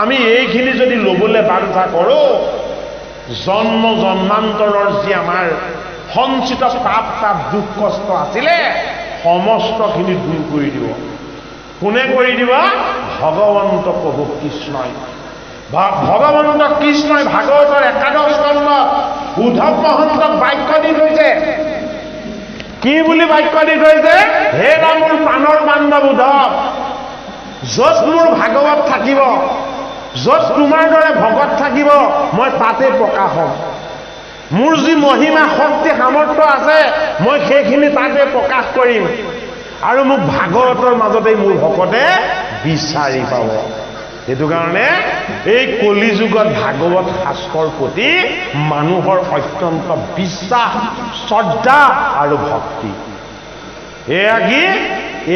আমি এইখিনি যদি ল'বলৈ বাঞ্ছা কৰোঁ, জন্ম জন্মান্তৰৰ যি আমাৰ সঞ্চিত পাপ তাপ দুখ কষ্ট আছিলে সমস্তখিনি দূৰ কৰি দিব। কোনে কৰি দিব? ভগৱন্ত প্ৰভু কৃষ্ণই। ভগৱন্ত কৃষ্ণই ভাগৱতৰ ১১ স্কন্ধত উদ্ধৱ মহন্তক বাক্য দি থৈছে। কি বুলি বাক্য দি থৈছে? হে ৰাম মোৰ প্ৰাণৰ বান্ধৱ উদ্ধৱ, য'ত মোৰ ভাগৱত থাকিব, য'ত তোমাৰ দৰে ভকত থাকিব, মই তাতে প্ৰকাশ হ'ম। মোৰ যি মহিমা শক্তি সামৰ্থ্য আছে মই সেইখিনি তাতে প্ৰকাশ কৰিম, আৰু মোক ভাগৱতৰ মাজতেই মোৰ ভকতে বিচাৰি পাব। সেইটো কাৰণে এই কলি যুগত ভাগৱত শাস্ত্ৰৰ প্ৰতি মানুহৰ অত্যন্ত বিশ্বাস, শ্ৰদ্ধা আৰু ভক্তি। এয়া কি?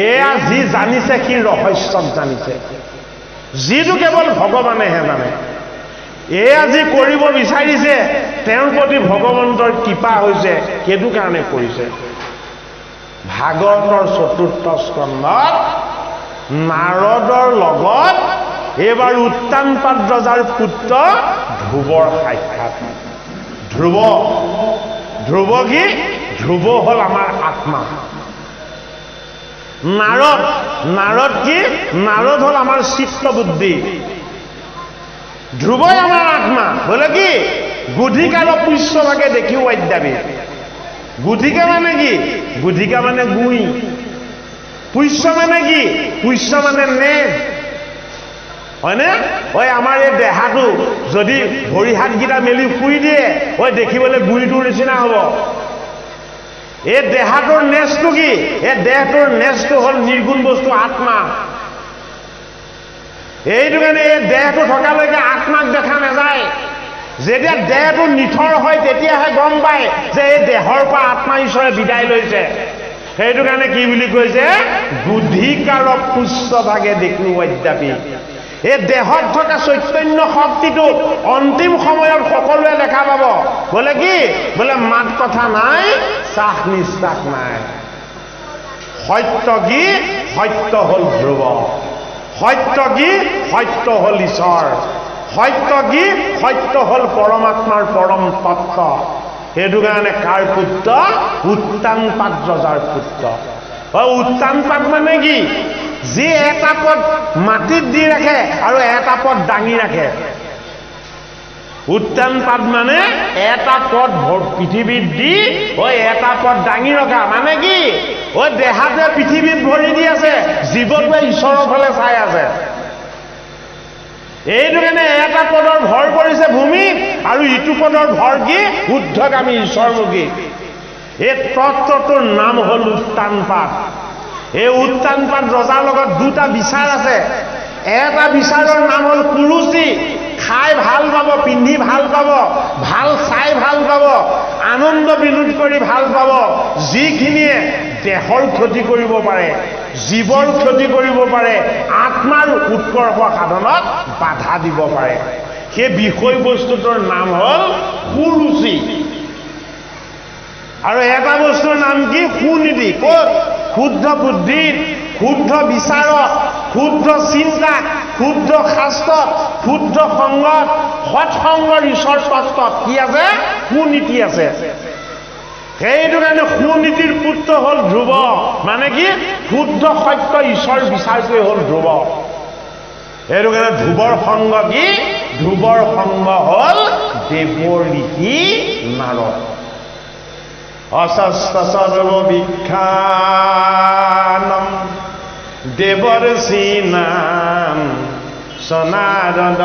এয়া যি জানিছে সি ৰহস্যক জানিছে, যিটো কেৱল ভগৱানেহে জানে। এয়া যি কৰিব বিচাৰিছে তেওঁৰ প্ৰতি ভগৱন্তৰ কৃপা হৈছে, সেইটো কাৰণে কৰিছে। ভাগৱতৰ ৪ৰ্থ স্কন্ধত নাৰদৰ লগত এইবাৰ উত্তানপাদ ৰজাৰ পুত্ৰ ধ্ৰুৱৰ সাক্ষাৎ। ধ্ৰুৱ কি? ধ্ৰুৱ হ'ল আমাৰ আত্মা। নাৰদ কি? নাৰদ হ'ল আমাৰ চিত্ত বুদ্ধি। ধ্ৰুৱই আমাৰ আত্মা। বোলে কি? গুধিকাল পুষ্যভাগে দেখিও অদ্যাপি। গুধিকা মানে কি? গুধিকা মানে গুই। পুষ্য মানে কি? পুষ্য মানে নেজ, হয়নে? ঐ আমাৰ এই দেহাটো যদি ভৰি হাতকেইটা মেলি শুই দিয়ে, ঐ দেখিবলৈ গুৰিটোৰ নিচিনা হ'ব। এই দেহাটোৰ নেজটো কি? এই দেহটোৰ নেজটো হ'ল নিৰ্গুণ বস্তু আত্মা। এইটো কাৰণে এই দেহটো থকালৈকে আত্মাক দেখা নাযায়। যেতিয়া দেহটো নিথৰ হয় তেতিয়াহে গম পায় যে এই দেহৰ পৰা আত্মা ঈশ্বৰে বিদায় লৈছে। সেইটো কাৰণে কি বুলি কৈছে? বুদ্ধিকাল পুষ্যভাগে দেখিও অদ্যাপি। এই দেহত থকা চৈতন্য শক্তিটো অন্তিম সময়ত সকলোৱে দেখা পাব। বোলে কি? বোলে মাত কথা নাই, চাহ নিশ্বাস নাই। সত্য কি? সত্য হ'ল ধ্ৰুৱ। সত্য কি? সত্য হ'ল ঈশ্বৰ। সত্য কি? সত্য হ'ল পৰমাত্মাৰ পৰম তত্ত্ব। সেইটো কাৰণে কাৰ পুত্ৰ? উত্তানপাদ ৰজাৰ পুত্ৰ। উত্তানপাদ মানে কি? যি এটা পদ মাটিত দি ৰাখে আৰু এটা পদ দাঙি ৰাখে। উত্তানপাদ মানে এটা পদ পৃথিৱীত দি এটা পদ দাঙি ৰখা। মানে কি? দেহাটোৱে পৃথিৱীত ভৰি দি আছে, জীৱটোৱে ঈশ্বৰৰ ফালে চাই আছে। এইটো কাৰণে এটা পদৰ ভৰ পৰিছে ভূমিত আৰু ইটো পদৰ ভৰ কি? ঊৰ্ধ্বগামী ঈশ্বৰমুখী। এই তত্ত্বটোৰ নাম হ'ল উত্তানপাদ। এই উত্তানপাদ ৰজাৰ লগত দুটা বিচাৰ আছে। এটা বিচাৰৰ নাম হ'ল কুৰুচি। খাই ভাল পাব, পিন্ধি ভাল পাব, ভাল চাই ভাল পাব, আনন্দ বিনোদ কৰি ভাল পাব, যিখিনিয়ে দেহৰ ক্ষতি কৰিব পাৰে, জীৱৰ ক্ষতি কৰিব পাৰে, আত্মাৰ উৎকৰ্ষ সাধনত বাধা দিব পাৰে। সেই বিষয়বস্তুটোৰ নাম হ'ল কুৰুচি। আৰু এটা বস্তুৰ নাম কি? সুনীতি। ক'ত? শুদ্ধ বুদ্ধিত, শুদ্ধ বিচাৰত, শুদ্ধ চিন্তাত, শুদ্ধ শাস্ত্ৰত, শুদ্ধ সংগত, সৎসংগৰ ঈশ্বৰ তত্ত্বত কি আছে? সুনীতি আছে। সেইটো কাৰণে সুনীতিৰ পুত্ৰ হ'ল ধ্ৰুৱ। মানে কি? শুদ্ধ সত্য ঈশ্বৰ বিচাৰটোৱে হ'ল ধ্ৰুৱ। সেইটো কাৰণে ধ্ৰুৱৰ সংগ কি? ধ্ৰুৱৰ সংগ হ'ল দেৱৰ ঋষি নাৰদ। অশস্ত সৰ্ববিখ্যানম দেৱৰ্ষি নাম সনাৰদ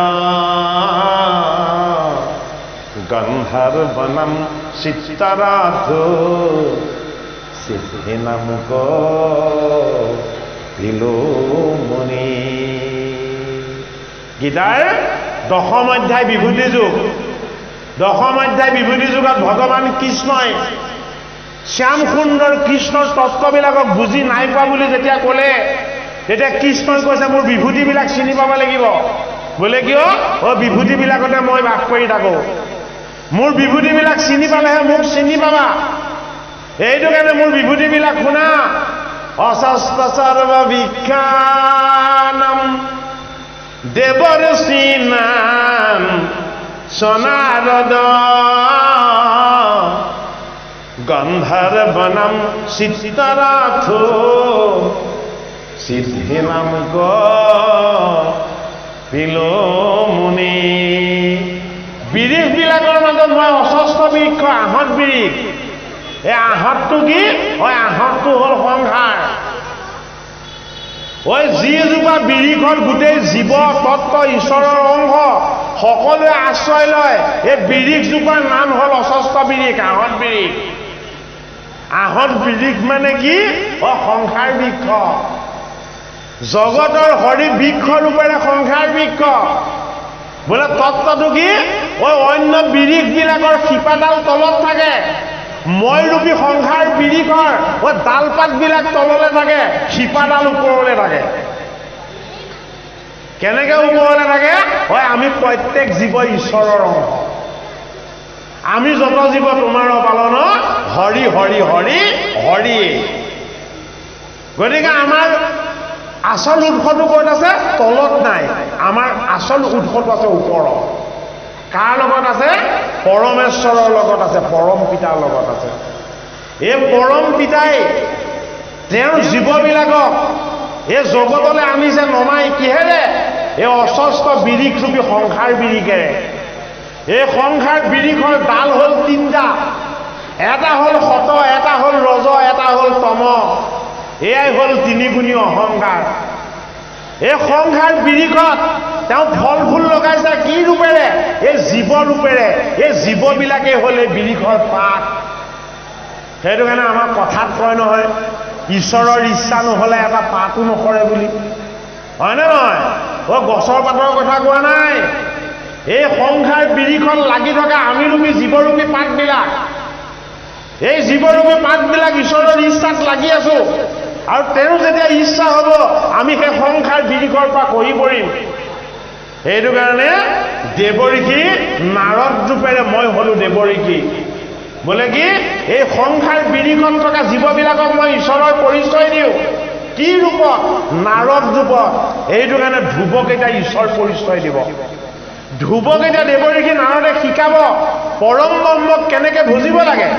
গন্ধৰ্বনম চিত্তৰাধো সিদ্ধি নামক বিলোমণি। গীতাৰ ১০ম অধ্যায় বিভূতি যুগ। ১০ম অধ্যায় বিভূতি যুগত ভগৱান কৃষ্ণই শ্যাম সুন্দৰ কৃষ্ণৰ তত্ত্ববিলাকক বুজি নাই পোৱা বুলি যেতিয়া ক'লে, তেতিয়া কৃষ্ণই কৈছে মোৰ বিভূতিবিলাক চিনি পাব লাগিব। বোলে কিয়? বিভূতিবিলাকতে মই বাস কৰি থাকো। মোৰ বিভূতিবিলাক চিনি পালেহে মোক চিনি পাবা। এইটো কাৰণে মোৰ বিভূতিবিলাক শুনা। অশস্ত সৰ্ববিখ্যানম দেৱৰ্ষি নাম সনাৰদ গন্ধৰ্বনাম চিত্তৰাথো সিদ্ধি নাম পিলো মুনি। বিৰিখবিলাকৰ মাজত মই অস্বস্থ বৃক্ষ আহঁত বিৰিখ। এই আহঁতটো কি? আহঁতটো হ'ল সংসাৰ। যিজোপা বিৰিখত গোটেই জীৱ তত্ত্ব ঈশ্বৰৰ অংশ সকলোৱে আশ্ৰয় লয়, এই বিৰিখজোপাৰ নাম হ'ল অস্বস্থ বিৰিখ, আহঁত বিৰিখ। আহঁত বিৰিখ মানে কি? সংসাৰ বৃক্ষ। জগতৰ হৰি বৃক্ষ ৰূপেৰে সংসাৰ বৃক্ষ। বোলে তত্ত্বটো কি? অন্য বিৰিখবিলাকৰ শিপাডাল তলত থাকে, মই ৰূপী সংসাৰ বিৰিখৰ ডালপাতবিলাক তললে থাকে, শিপাডাল ওপৰলে থাকে। কেনেকে ওপৰলে থাকে? আমি প্ৰত্যেক জীৱ ঈশ্বৰৰ অংশ। আমি যত জীৱ তোমাৰ পালন হৰি হৰি হৰি হৰিয়ে। গতিকে আমাৰ আচল উৎসটো ক'ত আছে? তলত নাই। আমাৰ আচল উৎসটো আছে ওপৰত। কাৰ লগত আছে? পৰমেশ্বৰৰ লগত আছে, পৰম পিতাৰ লগত আছে। এই পৰম পিতাই তেওঁৰ জীৱবিলাকক এই জগতলৈ আনিছে নমাই কিহেৰে? এই অস্বস্থ বিৰিখৰূপী সংসাৰ বিৰিখেৰে। এই সংসাৰ বিৰিখৰ ডাল হ'ল তিনিটা, এটা হ'ল সত, এটা হ'ল ৰজ, এটা হ'ল তম। এয়াই হ'ল তিনিগুণী অহংকাৰ। এই সংসাৰ বিৰিখত তেওঁ ফল ফুল লগাইছে কি ৰূপেৰে? এই জীৱ ৰূপেৰে। এই জীৱবিলাকেই হ'ল এই বিৰিখৰ পাত। সেইটো কাৰণে আমাৰ কথাত কয় নহয়, ঈশ্বৰৰ ইচ্ছা নহ'লে এটা পাতো নসৰে বুলি, হয়নে নহয়? গছৰ পাতৰ কথা কোৱা নাই। এই সংসাৰ বিৰিখত লাগি থকা আমিৰূপী জীৱৰূপী পাতবিলাক, এই জীৱৰূপী পাতবিলাক ঈশ্বৰৰ ইচ্ছাত লাগি আছো। আৰু তেওঁ যেতিয়া ইচ্ছা হ'ব আমি সেই সংসাৰ বিৰিখৰ পৰা কৰি পৰিম। সেইটো কাৰণে দেৱঋষি নাৰদ ৰূপেৰে মই হলো দেৱঋষি। বোলে কি? এই সংসাৰ বিৰিখত থকা জীৱবিলাকক মই ঈশ্বৰৰ পৰিচয় দিওঁ। কি ৰূপত? নাৰদ ৰূপত। এইটো কাৰণে ধ্ৰুৱকেইটা ঈশ্বৰ পৰিচয় দিব। ধ্ৰুৱকেইটা দেৱঋষি নাৰদে শিকাব পৰম ব্ৰহ্মক কেনেকে বুজিব লাগে।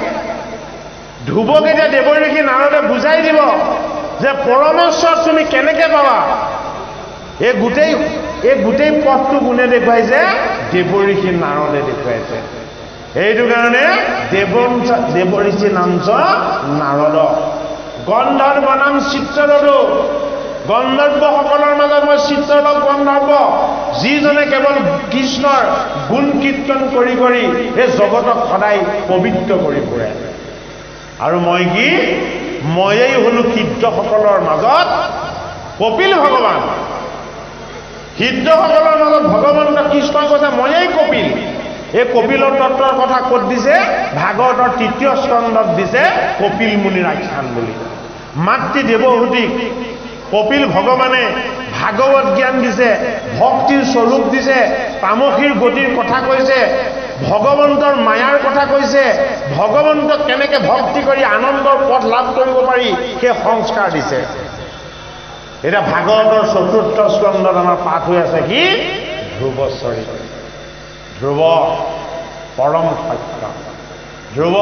ধ্ৰুৱকেইটা দেৱঋষি নাৰদে বুজাই দিব যে পৰমেশ্বৰ তুমি কেনেকে পাবা। এই গোটেই পথটো কোনে দেখুৱাইছে? দেৱঋষি নাৰদে দেখুৱাইছে। সেইটো কাৰণে দেৱঋষি নামচ নাৰদ। গন্ধৰ্ব নাম চিত্ৰৰদ। গন্ধৰ্বসকলৰ মাজত মই চিত্ৰৰদ গন্ধৰ্ব, যিজনে কেৱল কৃষ্ণৰ গুণ কীৰ্তন কৰি কৰি এই জগতক সদায় পবিত্ৰ কৰি ফুৰে। আৰু মই কি? ময়েই হলো সিদ্ধসকলৰ মাজত কপিল ভগৱান। সিদ্ধসকলৰ মাজত ভগৱন্ত কৃষ্ণই কৈছে ময়েই কপিল। এই কপিলৰ তত্ত্বৰ কথা ক'ত দিছে? ভাগৱতৰ ৩য় স্কন্ধত দিছে কপিল মুনিৰ আখ্যান বুলি। মাতৃ দেৱহূতিক কপিল ভগৱানে ভাগৱত জ্ঞান দিছে, ভক্তিৰ স্বৰূপ দিছে, তামসীৰ গতিৰ কথা কৈছে, ভগৱন্তৰ মায়াৰ কথা কৈছে, ভগৱন্তক কেনেকে ভক্তি কৰি আনন্দৰ পথ লাভ কৰিব পাৰি সেই সংস্কাৰ দিছে। এতিয়া ভাগৱতৰ ৪ৰ্থ স্কন্ধত আমাৰ পাঠ হৈ আছে কি? ধ্ৰুৱ চৰিত। ধ্ৰুৱ পৰম সত্য। ধ্ৰুৱ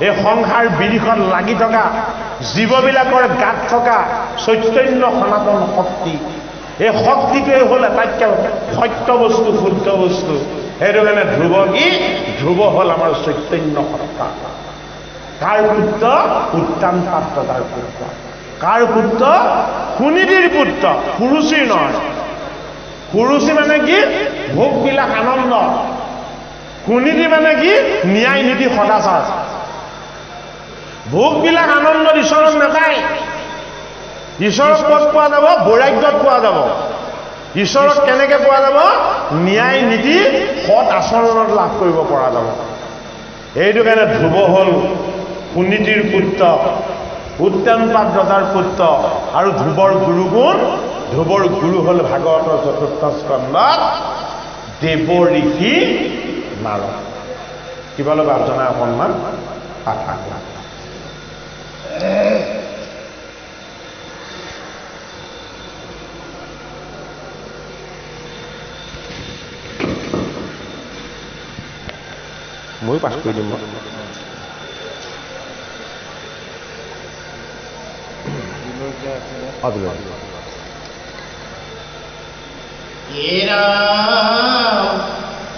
এই সংসাৰ বিৰিখত লাগি থকা জীৱবিলাকৰ গাত থকা চৈতন্য সনাতন শক্তি। এই শক্তিটোৱে হ'ল আটাইতকৈ সত্য বস্তু, শুদ্ধ বস্তু। সেইটো কাৰণে ধ্ৰুৱ কি? ধ্ৰুৱ হ'ল আমাৰ চৈতন্য সত্তা। কাৰ পুত্ৰ? উত্তান পাত্ৰতাৰ পুত্ৰ। কাৰ পুত্ৰ? সুনীতিৰ পুত্ৰ, সুৰুচিৰ নহয়। সুৰুচি মানে কি? ভোগবিলাক আনন্দ। সুনীতি মানে কি? ন্যায় নীতি সদাচাৰ। ভোগবিলাক আনন্দত ঈশ্বৰক নাপায়। ঈশ্বৰক ক'ত পোৱা যাব? বৈৰাগ্যত পোৱা যাব। ঈশ্বৰক কেনেকে পোৱা যাব? ন্যায় নীতি সৎ আচৰণত লাভ কৰিব পৰা যাব। এইটো কাৰণে ধ্ৰুৱ হ'ল সুনীতিৰ পুত্ৰ, উত্তান পাত্ৰতাৰ পুত্ৰ। আৰু ধ্ৰুৱৰ গুৰু কোন? ধ্ৰুৱৰ গুৰু হ'ল ভাগৱতৰ ৪ৰ্থ স্কন্ধত দেৱঋষি নাৰদ। কিবা অলপ আলোচনা অকণমান পাঠ। ময়ো পাছ কৰি দিম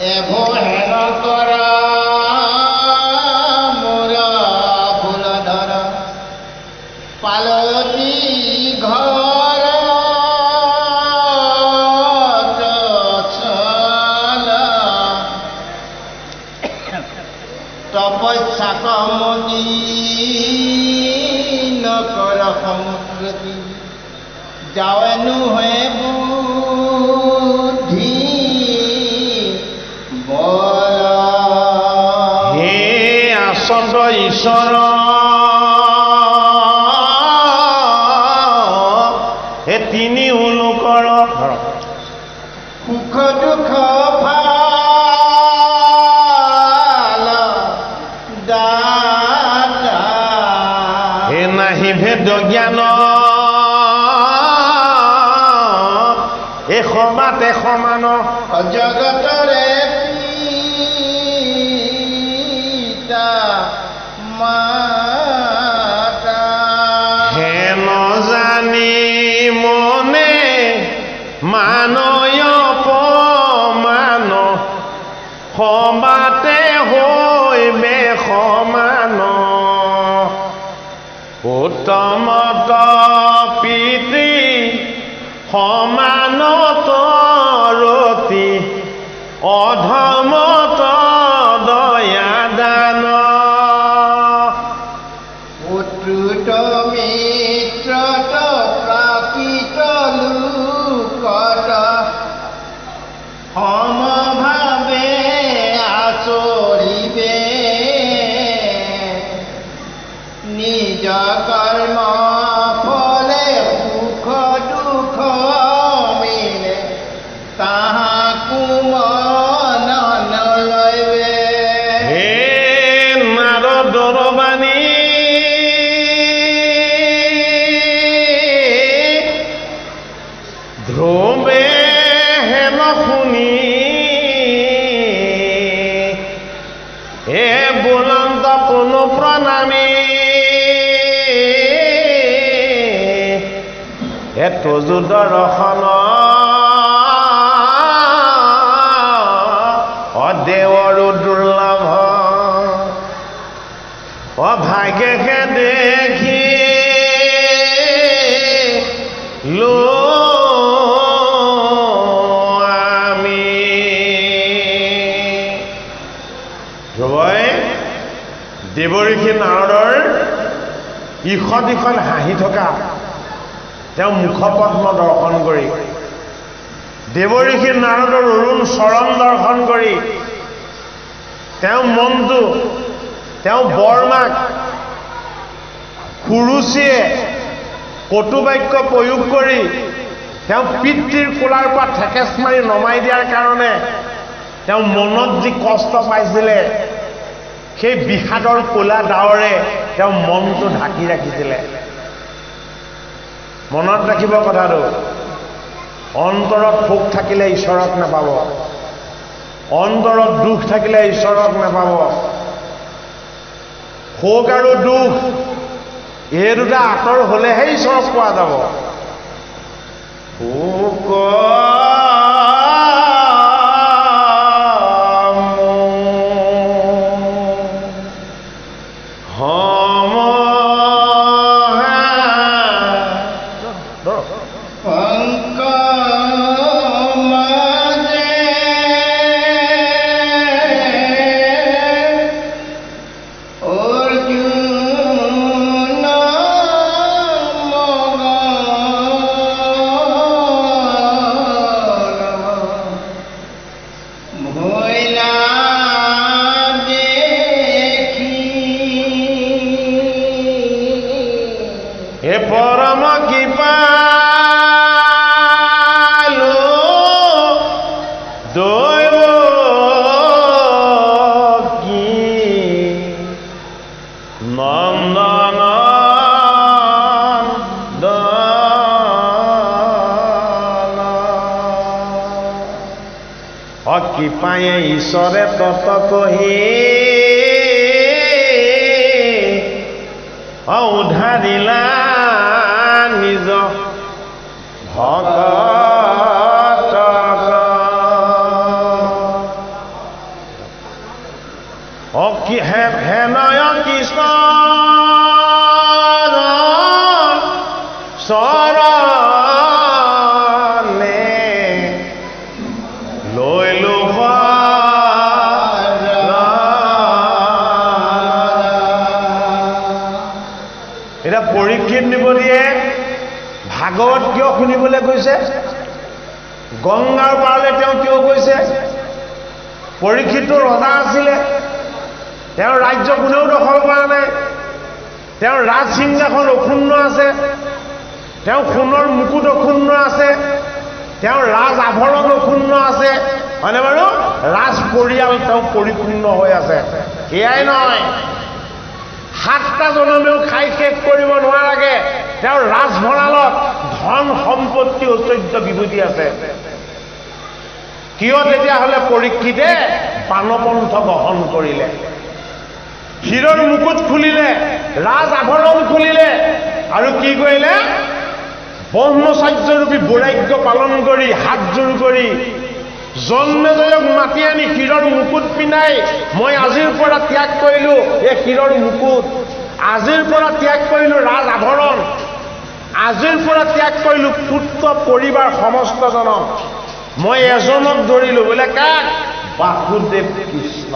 এভহেন কৰা মোৰা ভুল ধৰ পালতি ঘৰ তপস্যা কমতি নকৰ সংস্কৃতি যাওঁনো হে বুদ্ধি বল হে আচত ঈশ্বৰ হে তিনি লোকৰ সুখ দুখ ফাল দাতা হে নাহি ভেদ জ্ঞান এ সমাতে সমান জগতৰে পিতা মাতা হে নজানি মনে মানয় অপমান সমাতে হৈবে সমান উত্তমত পিতৃ সমানত ৰতি অধমত দয়া দান পুত্ৰুত মিত্ৰত প্ৰাকৃত লোকত সমভাৱে আচৰিবে নিজ কৰ্ম ফলে সুখ দুখ মিলে তাহাকো মন নলয়বে হে নাৰদৰ বাণী ধ্ৰুৱে হেন শুনি হে বুলন্ত পুনু প্ৰণামী হে তজু দৰ্শন অদেৱৰো দুৰ্লভ অভাগ্যে দেখি লো আমি ধ্ৰুৱই দেৱঋষি নাৰদৰ ঈষৎ ঈষৎ হাঁহি থকা তেওঁ মুখপদ্ম দৰ্শন কৰি দেৱঋষি নাৰদৰ অৰুণ চৰণ দৰ্শন কৰি তেওঁ মনটো তেওঁ বৰমাক সুৰুচিয়ে কটু বাক্য প্ৰয়োগ কৰি তেওঁ পিতৃৰ কোলাৰ পৰা ঠেকেচ মাৰি নমাই দিয়াৰ কাৰণে তেওঁ মনত যি কষ্ট পাইছিলে সেই বিষাদৰ কোলা ডাৱৰে তেওঁ মনটো ঢাকি ৰাখিছিলে মনত ৰাখিব কথাটো অন্তৰত সুখ থাকিলে ঈশ্বৰক নাপাব অন্তৰত দুখ থাকিলে ঈশ্বৰক নাপাব শোক আৰু দুখ এই দুটা আঁতৰ হ'লেহে ঈশ্বৰক পোৱা যাব শোক পৰম কৃপালু দৈব কি নন্দন অকৃপায়ে ঈশ্বৰে তত কহি উধাৰিলা নিজ ভকতক হেনয় কৃষ্ণ চৰণে লৈলো এতিয়া পৰীক্ষিত নিব দিয়ে ভাগৱত কিয় শুনিবলৈ গৈছে গংগাৰ পাৰলৈ তেওঁ কিয় গৈছে পৰীক্ষিতটো ৰজা আছিলে তেওঁৰ ৰাজ্য কোনেও দখল কৰা নাই তেওঁৰ ৰাজ সিংহাসন অক্ষুণ্ণ আছে তেওঁ সোণৰ মুকুট অক্ষুণ্ণ আছে তেওঁৰ ৰাজ আভৰণ অক্ষুণ্ণ আছে হয়নে বাৰু ৰাজ পৰিয়াল তেওঁ পৰিপূৰ্ণ হৈ আছে এয়াই নহয় 7টা জনমেও খাই শেষ কৰিব নোৱাৰাকে তেওঁৰ ৰাজভঁৰালত ধন সম্পত্তি ঐশ্বৰ্য বিভূতি আছে কিয় তেতিয়াহ'লে পৰীক্ষিতে বানপন্থ গ্ৰহণ কৰিলে হীৰৰ মুকুট খুলিলে ৰাজ আভৰণ খুলিলে আৰু কি কৰিলে ব্ৰহ্মচাৰ্যৰূপী বৈৰাগ্য পালন কৰি হাতযোৰ কৰি জন্মেজয়ক মাতি আনি হীৰৰ মুকুট পিন্ধাই মই আজিৰ পৰা ত্যাগ কৰিলোঁ এই হীৰৰ মুকুট আজিৰ পৰা ত্যাগ কৰিলোঁ ৰাজ আভৰণ আজিৰ পৰা ত্যাগ কৰিলোঁ পুত্ৰ পৰিবাৰ সমস্তজনক মই এজনক ধৰিলোঁ বোলে কাক বাসুদেৱ কৃষ্ণ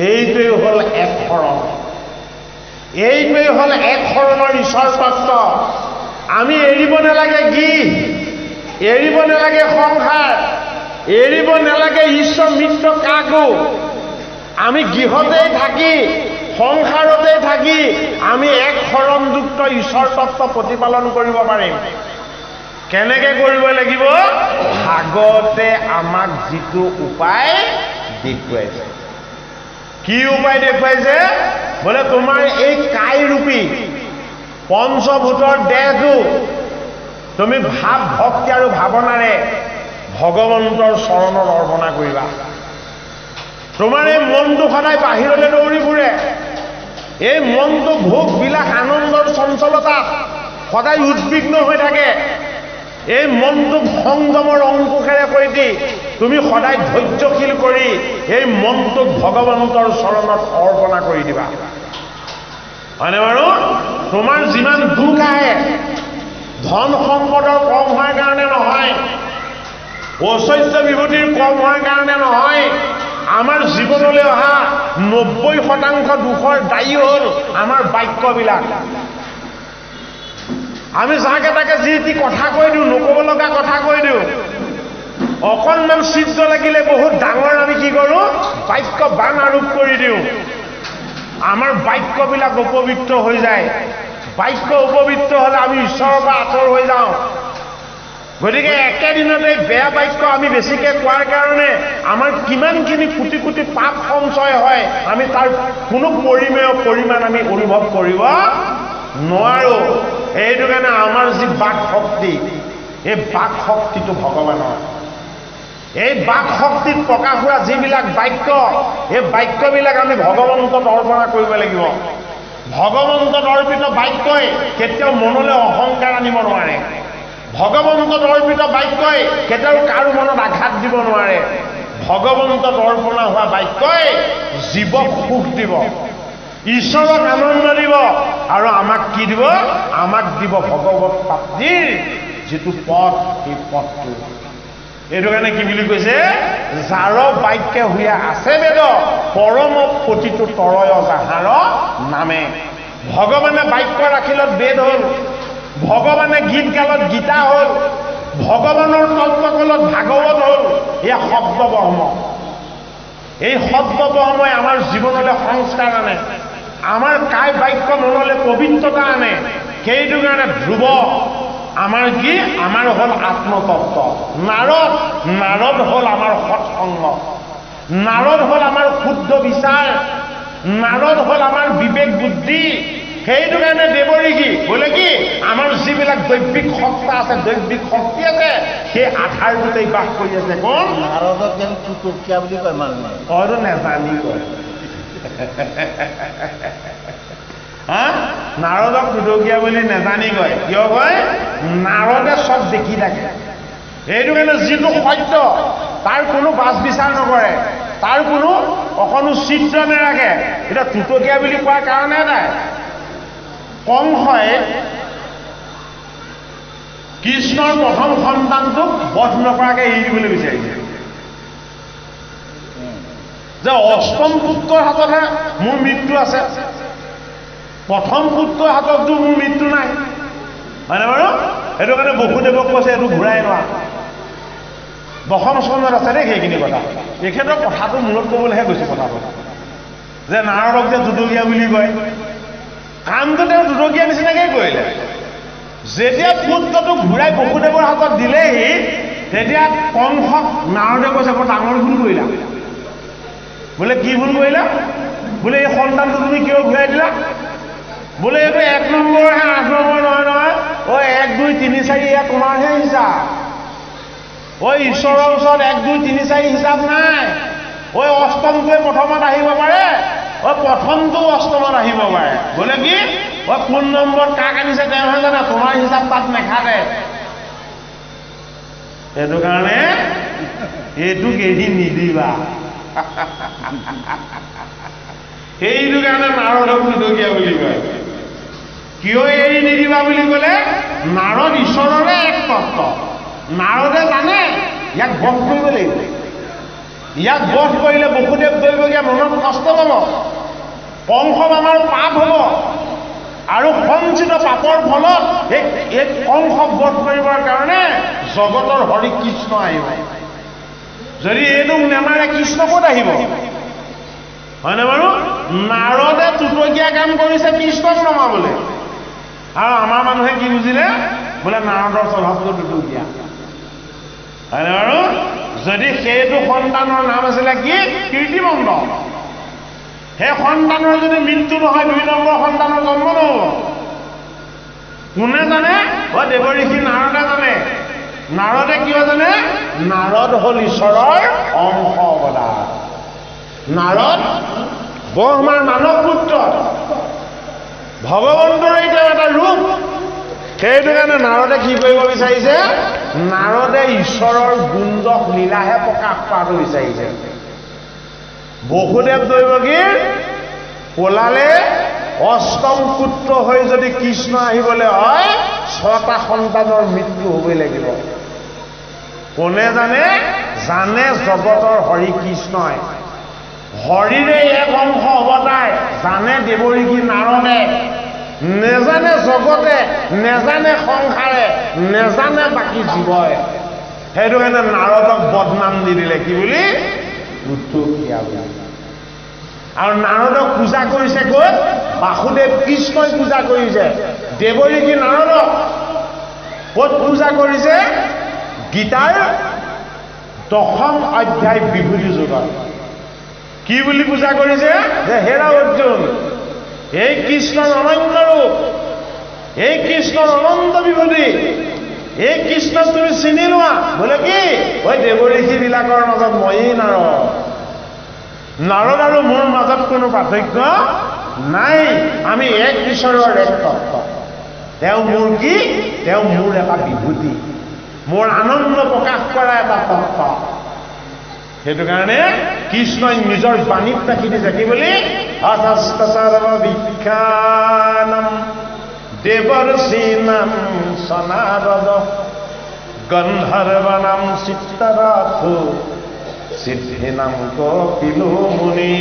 এইটোৱেই হ'ল এক শৰণ এইটোৱেই হ'ল এক শৰণৰ ঈশ্বৰ তত্ত্ব আমি এৰিব নালাগে গীত এৰিব নালাগে সংসাৰ এৰিব নালাগে ঈশ্বৰ মিত্ৰ কাকো আমি গৃহতেই থাকি সংসাৰতেই থাকি আমি এক শৰণযুক্ত ঈশ্বৰ তত্ত্ব প্ৰতিপালন কৰিব পাৰিম কেনেকৈ কৰিব লাগিব ভাগৱতে আমাক যিটো উপায় দেখুৱাইছে কি উপায় দেখুৱাইছে বোলে তোমাৰ এই কাইৰূপী পঞ্চভূতৰ দেহটো তুমি ভাৱ ভক্তি আৰু ভাৱনাৰে ভগৱন্তৰ চৰণত অৰ্পণা কৰিবা তোমাৰ এই মনটো সদায় বাহিৰলৈ দৌৰি ফুৰে এই মনটো ভোগ বিলাস আনন্দৰ চঞ্চলতাত সদায় উদ্বিগ্ন হৈ থাকে এই মনটোক সংযমৰ অংকুশেৰে সৈতে তুমি সদায় ধৈৰ্যশীল কৰি এই মনটোক ভগৱন্তৰ চৰণত অৰ্পণা কৰি দিবা হয়নে বাৰু তোমাৰ যিমান দুখ আহে ধন সম্পদৰ কম হোৱাৰ কাৰণে নহয় ঐশ্বৰ্য বিভূতিৰ কম হোৱাৰ কাৰণে নহয় আমাৰ জীৱনলৈ অহা 90% দুখৰ দায়ী হ'ল আমাৰ বাক্যবিলাক আমি যাকে তাকে যি টি কথা কৈ দিওঁ নক'ব লগা কথা কৈ দিওঁ অকণমান চিদ্ধ লাগিলে বহুত ডাঙৰ আমি কি কৰোঁ বাক্য বান আৰোপ কৰি দিওঁ আমাৰ বাক্যবিলাক অপবিত্ৰ হৈ যায় বাক্য উপবিত্ৰ হ'লে আমি ঈশ্বৰৰ পৰা আঁতৰ হৈ যাওঁ গতিকে একেদিনতে বেয়া বাক্য আমি বেছিকৈ কোৱাৰ কাৰণে আমাৰ কিমানখিনি কোটি কোটি পাপ সঞ্চয় হয় আমি তাৰ কোনো পৰিমাণ আমি অনুভৱ কৰিব নোৱাৰোঁ সেইটো কাৰণে আমাৰ যি বাক শক্তি এই বাক শক্তিটো ভগৱানৰ এই বাক শক্তিত প্ৰকাশ হোৱা যিবিলাক বাক্য এই বাক্যবিলাক আমি ভগৱন্তত অৰ্পণা কৰিব লাগিব ভগৱন্তত অৰ্পিত বাক্যই কেতিয়াও মনলৈ অহংকাৰ আনিব নোৱাৰে ভগৱন্তত অৰ্পিত বাক্যই কেতিয়াও কাৰো মনত আঘাত দিব নোৱাৰে ভগৱন্তত অৰ্পণা হোৱা বাক্যই জীৱক সুখ দিব ঈশ্বৰক আনন্দ দিব আৰু আমাক কি দিব আমাক দিব ভগৱত প্ৰাপ্তিৰ যিটো পথ সেই পথটো এইটো কাৰণে কি বুলি কৈছে যাৰ বাক্যে হুয়া আছে বেদ পৰম পতিটো তৰয় যাহাৰ নামে ভগৱানে বাক্য ৰাখিলত বেদ হ'ল ভগৱানে গীত গালত গীতা হ'ল ভগৱানৰ তত্ত্বকলত ভাগৱত হ'ল এয়া শব্দ ব্ৰহ্ম এই শব্দ ব্ৰহ্মই আমাৰ জীৱনলৈ সংস্কাৰ আনে আমাৰ কায় বাক্য মনলৈ পবিত্ৰতা আনে সেইটো কাৰণে ধ্ৰুৱ আমাৰ কি আমাৰ হ'ল আত্মতত্ত্ব নাৰদ হ'ল আমাৰ সৎসংগ নাৰদ হ'ল আমাৰ শুদ্ধ বিচাৰ নাৰদ হ'ল আমাৰ বিবেক বুদ্ধি সেইটো কাৰণে দেৱৰী কি বোলে কি আমাৰ যিবিলাক দৈবিক সত্তা আছে দৈবিক শক্তি আছে সেই আধাৰটোতেই বাস কৰি আছে কোন নাৰদক যেন কুটকীয়া বুলি কয় মানুহে হয়তো নেজানি কয় হা নাৰদক টুটকীয়া বুলি নেজানি কয় কিয় কয় নাৰদে চব দেখি থাকে এইটো কাৰণে যিটো সত্য তাৰ কোনো বাছ বিচাৰ নকৰে তাৰ কোনো অকণো চিত্ৰ নেৰাখে এতিয়া টুটকীয়া বুলি কোৱাৰ কাৰণে নাই কংসই কৃষ্ণৰ প্ৰথম সন্তানটোক বধ নকৰাকৈ এৰি দিবলৈ বিচাৰিছে যে অষ্টম পুত্ৰৰ হাততহে মোৰ মৃত্যু আছে প্ৰথম পুত্ৰৰ হাতততো মোৰ মৃত্যু নাই হয়নে বাৰু সেইটো কাৰণে বসুদেৱক কৈছে এইটো ঘূৰাই লোৱা দশম স্কন্ধত আছে দেই সেইখিনি কথা এখেতৰ কথাটো মূৰত ক'বলৈহে গৈছে কথাটো যে নাৰদক যে টুটকীয়া বুলি কয় কামটো তেওঁ টুটকীয়া নিচিনাকৈ কৰিলে যেতিয়া পুত্ৰটো ঘূৰাই বসুদেৱৰ হাতত দিলেহি তেতিয়া কংসক নাৰদে কৈছে বৰ ডাঙৰ ভুল কৰিলা বোলে কি ভুল কৰিলা বোলে এই সন্তানটো তুমি কিয় ঘূৰাই দিলা বোলে এইটো 1 নম্বৰহে 8 নম্বৰ নহয় নহয় ঐ 1 2 3 4 এয়া তোমাৰহে হিচাপ ঐ ঈশ্বৰৰ ওচৰত 1 2 3 4 হিচাপ নাই ঐ অষ্টমটোৱে প্ৰথমত আহিব পাৰে ঐ প্ৰথমটো অষ্টমত আহিব পাৰে বোলে কি ঐ কোন নম্বৰত কাক আনিছে তেওঁহে জানে তোমাৰ হিচাপ তাত নেখাতে সেইটো কাৰণে এইটোক এৰি নিদিবা সেইটো কাৰণে নাৰদক টুটকীয়া বুলি কয় কিয় এৰি নিদিবা বুলি ক'লে নাৰদ ঈশ্বৰৰে এক তত্ত্ব নাৰদে জানে ইয়াক বধ কৰিব লাগিব ইয়াক বধ কৰিলে বসুদেৱ দৈৱকীয়া মনত কষ্ট পাব কংস আমাৰ পাপ হ'ব আৰু সঞ্চিত পাপৰ ফলত এই কংসক বধ কৰিবৰ কাৰণে জগতৰ হৰি কৃষ্ণ আহিব যদি এইটোক নেমাৰে কৃষ্ণ ক'ত আহিব হয়নে বাৰু নাৰদে টুটকীয়া কাম কৰিছে কৃষ্ণক নমাবলৈ আৰু আমাৰ মানুহে কি বুজিলে বোলে নাৰদৰ স্বভাৱটো টুটকীয়া হয়নে বাৰু যদি সেইটো সন্তানৰ নাম আছিলে কি কীৰ্তিমন্ত সেই সন্তানৰ যদি মৃত্যু নহয় 2 নম্বৰ সন্তানৰ জন্ম নহ'ব কোনে জানে দেৱ ঋষি নাৰদে জানে নাৰদে কিয় জানে নাৰদ হ'ল ঈশ্বৰৰ অংশ অৱতাৰ নাৰদ ব্ৰহ্মাৰ মানৱ পুত্ৰ ভগৱন্তৰে তেওঁ এটা ৰূপ সেইটো কাৰণে নাৰদে কি কৰিব বিচাৰিছে নাৰদে ঈশ্বৰৰ গুণদক লীলাহে প্ৰকাশ কৰাটো বিচাৰিছে বসুদেৱ দৈৱকীৰ পলালে অষ্টম পুত্ৰ হৈ যদি কৃষ্ণ আহিবলৈ হয় 6টা সন্তানৰ মৃত্যু হ'বই লাগিব কোনে জানে জানে জগতৰ হৰি কৃষ্ণই হৰিৰে এক অংশ অৱতাৰ জানে দেৱ ঋষি নাৰদে নেজানে জগতে নেজানে সংসাৰে নেজানে বাকী জীৱই সেইটো কাৰণে নাৰদক বদনাম দি দিলে কি বুলি টুটকীয়া বুলি আৰু নাৰদক পূজা কৰিছে ক'ত বাসুদেৱ কৃষ্ণই পূজা কৰিছে দেৱ ঋষি নাৰদক ক'ত পূজা কৰিছে গীতাৰ 10ম অধ্যায় বিভূতি যোগত কি বুলি পূজা কৰিছে যে হেৰা অৰ্জুন এই কৃষ্ণৰ অনন্য ৰূপ এই কৃষ্ণৰ অনন্ত বিভূতি এই কৃষ্ণক তুমি চিনি লোৱা বোলে কি ঐ দেৱ ঋষিবিলাকৰ মাজত ময়েই নাৰদ আৰু মোৰ মাজত কোনো পাৰ্থক্য নাই আমি এক ঈশ্বৰৰ এক তত্ত্ব তেওঁ মোৰ কি তেওঁ মোৰ এটা বিভূতি মোৰ আনন্দ প্ৰকাশ কৰা এটা তত্ত্ব সেইটো কাৰণে কৃষ্ণই নিজৰ বাণীত ৰাখি দিছে কি বুলি অথস্ত সৰ্ববিখ্যানম দেৱৰ্ষীনাম সনাৰদ গন্ধৰ্বনাম চিত্তৰথো সিদ্ধিনাম কপিলো মুনি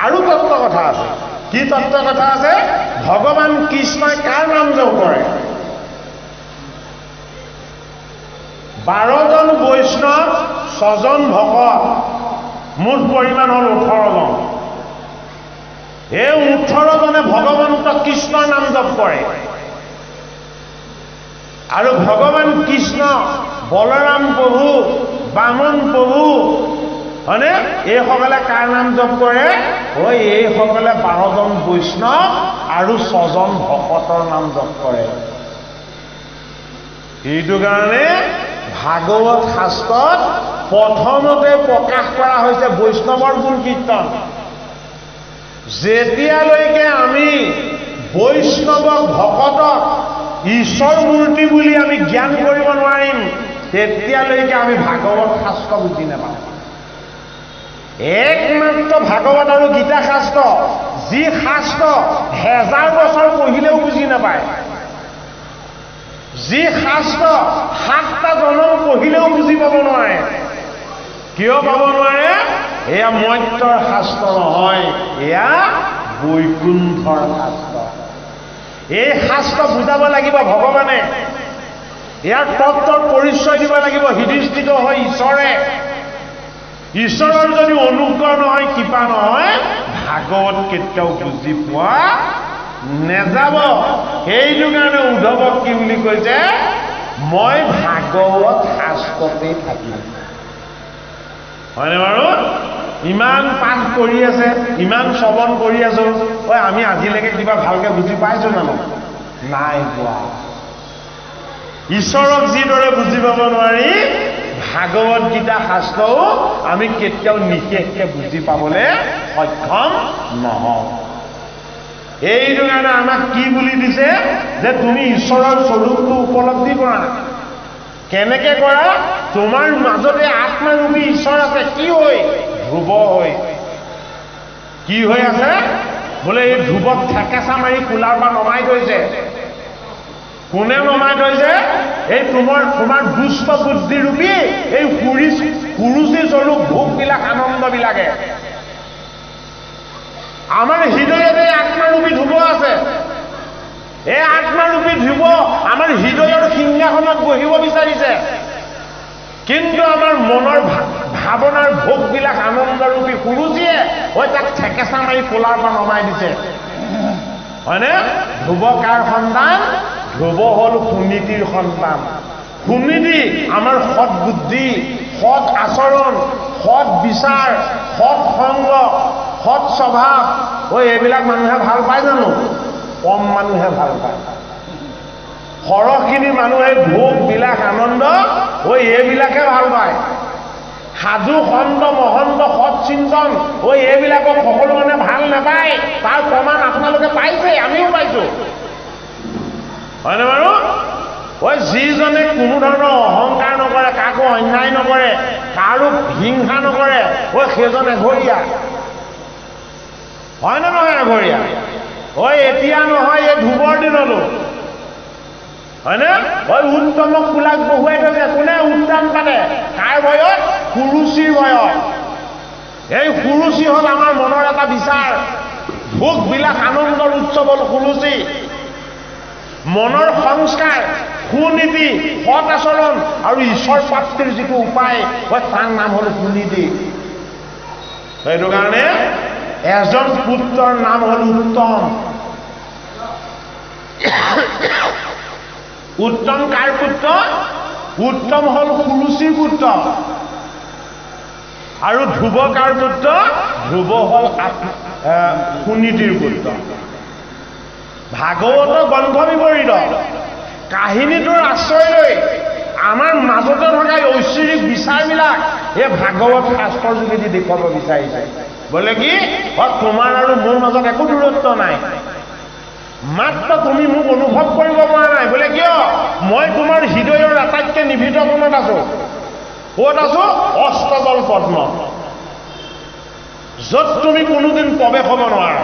আৰু তত্ত্ব কথা আছে কি তত্ত্ব কথা আছে ভগৱান কৃষ্ণই কাৰ নাম জপ কৰে 12 জন বৈষ্ণৱ 6 জন ভকত মুঠ পৰিমাণ হ'ল 18 জন এই 18 জনে ভগৱন্ত কৃষ্ণৰ নাম জপ কৰে আৰু ভগৱান কৃষ্ণ বলৰাম প্ৰভু বামন প্ৰভু হয়নে এইসকলে কাৰ নাম জপ কৰে এইসকলে 12 জন বৈষ্ণৱ আৰু 6 জন ভকতৰ নাম জপ কৰে এইটো কাৰণে ভাগৱত শাস্ত্ৰত প্ৰথমতে প্ৰকাশ কৰা হৈছে বৈষ্ণৱৰ গুণ কীৰ্তন যেতিয়ালৈকে আমি বৈষ্ণৱক ভকতক ঈশ্বৰ মূৰ্তি বুলি আমি জ্ঞান কৰিব নোৱাৰিম তেতিয়ালৈকে আমি ভাগৱত শাস্ত্ৰ বুজি নাপাওঁ। একমাত্ৰ ভাগৱত আৰু গীতা শাস্ত্ৰ, যি শাস্ত্ৰ 1000 বছৰ পঢ়িলেও বুজি নাপায়, যি শাস্ত্ৰ 7টা জনম পঢ়িলেও বুজি পাব নোৱাৰে। কিয় পাব নোৱাৰে? এয়া মৰ্ত্যৰ শাস্ত্ৰ নহয়, এয়া বৈকুণ্ঠৰ শাস্ত্ৰ। এই শাস্ত্ৰ বুজাব লাগিব ভগৱানে, ইয়াৰ তত্ত্বৰ পৰিচয় দিব লাগিব হৃদিস্থিত হৈ ঈশ্বৰে। ঈশ্বৰৰ যদি অনুগ্ৰহ নহয়, কৃপা নহয়, ভাগৱত কেতিয়াও বুজি পোৱা নেযাব। সেইটো কাৰণে উদ্ধৱক কি বুলি কৈছে? মই ভাগৱত শাস্ত্ৰতেই থাকিম। হয়নে বাৰু? ইমান পাঠ কৰি আছে, ইমান শ্ৰৱণ কৰি আছো, আমি আজিলৈকে কিবা ভালকে বুজি পাইছো জানো? নাই পোৱা। ঈশ্বৰক যিদৰে বুজি পাব নোৱাৰি, ভাগৱত গীতা শাস্ত্ৰও আমি কেতিয়াও নিশেষকে বুজি পাবলৈ সক্ষম নহওঁ। এইটো কাৰণে আমাক কি বুলি দিছে? যে তুমি ঈশ্বৰৰ স্বৰূপটো উপলব্ধি কৰা। কেনেকে কৰা? তোমাৰ মাজতে আত্মাৰূপী ঈশ্বৰ আছে। কি হৈ? ধ্ৰুৱ হৈ। কি হৈ আছে? বোলে এই ধ্ৰুৱক ঠেকেচা মাৰি কোলাৰ পৰা নমাই থৈছে। কোনে নমাই থৈছে? এই তোমাৰ দুষ্ট বুদ্ধিৰূপী এই সুৰুচি স্বৰূপ ভোগবিলাক, আনন্দবিলাকে। আমাৰ হৃদয়তে আত্মাৰূপী ধ্ৰুৱ আছে। এই আত্মাৰূপী ধ্ৰুৱ আমাৰ হৃদয়ৰ সিংহাসনত বহিব বিচাৰিছে, কিন্তু আমাৰ মনৰ ভাৱনাৰ ভোগবিলাক, আনন্দৰূপী সুৰুচিয়ে তাক ঠেকেচা মাৰি কোলাৰ পৰা নমাই দিছে। হয়নে? ধ্ৰুৱ কাৰ সন্তান? ধ্ৰুৱ হ'ল সুনীতিৰ সন্তান। সুনীতি আমাৰ সৎ বুদ্ধি, সৎ আচৰণ, সৎ বিচাৰ, সৎ সংগ, সৎ স্বভাৱ। এইবিলাক মানুহে ভাল পায় জানো? কম মানুহে ভাল পায়। সৰহখিনি মানুহে ভোগ বিলাস আনন্দ এইবিলাকে ভাল পায়। সাধু সন্ত মহন্ত সৎ চিন্তন এইবিলাকক সকলো মানুহে ভাল নাপায়। তাৰ প্ৰমাণ আপোনালোকে পাইছে, আমিও পাইছো। হয়নে বাৰু? যিজনে কোনো ধৰণৰ অহংকাৰ নকৰে, কাকো অন্যায় নকৰে, কাৰো হিংসা নকৰে, সেইজন এঘৰীয়া। হয় নে নহয়? এঘৰীয়া। এতিয়া নহয়, এই ধ্ৰুৱৰ দিনতো। হয়নে? উত্তমক কোলাক বহুৱাই থৈছে। কোনে উত্তম পালে? কাৰ ভয়ত? সুৰুচিৰ ভয়ত। এই সুৰুচি হ'ল আমাৰ মনৰ এটা বিচাৰ। ভোগবিলাক আনন্দৰ উৎসৱ হ'ল সুৰুচি। মনৰ সংস্কাৰ, সুনীতি, সৎ আচৰণ আৰু ঈশ্বৰ প্ৰাপ্তিৰ যিটো উপায়, তাৰ নাম হ'ল সুনীতি। সেইটো কাৰণে এজন পুত্ৰৰ নাম হ'ল উত্তম। উত্তম কাৰ পুত্ৰ? উত্তম হ'ল সুৰুচিৰ পুত্ৰ। আৰু ধ্ৰুৱ কাৰ পুত্ৰ? ধ্ৰুৱ হ'ল সুনীতিৰ পুত্ৰ। ভাগৱত গ্ৰন্থ বিৱৰিত কাহিনীটোৰ আশ্ৰয় লৈ আমাৰ মাজতে থকা ঐশ্বৰিক বিচাৰবিলাক এই ভাগৱত শাস্ত্ৰৰ যোগেদি দেখুৱাব বিচাৰিছে। বোলে কি? তোমাৰ আৰু মোৰ মাজত একো দূৰত্ব নাই, মাত্ৰ তুমি মোক অনুভৱ কৰিব পৰা নাই। বোলে কিয়? মই তোমাৰ হৃদয়ৰ আটাইতকৈ নিভৃত কোণত আছো। ক'ত আছো? অষ্টদল পদ্ম, য'ত তুমি কোনোদিন প্ৰৱেশ হ'ব নোৱাৰা।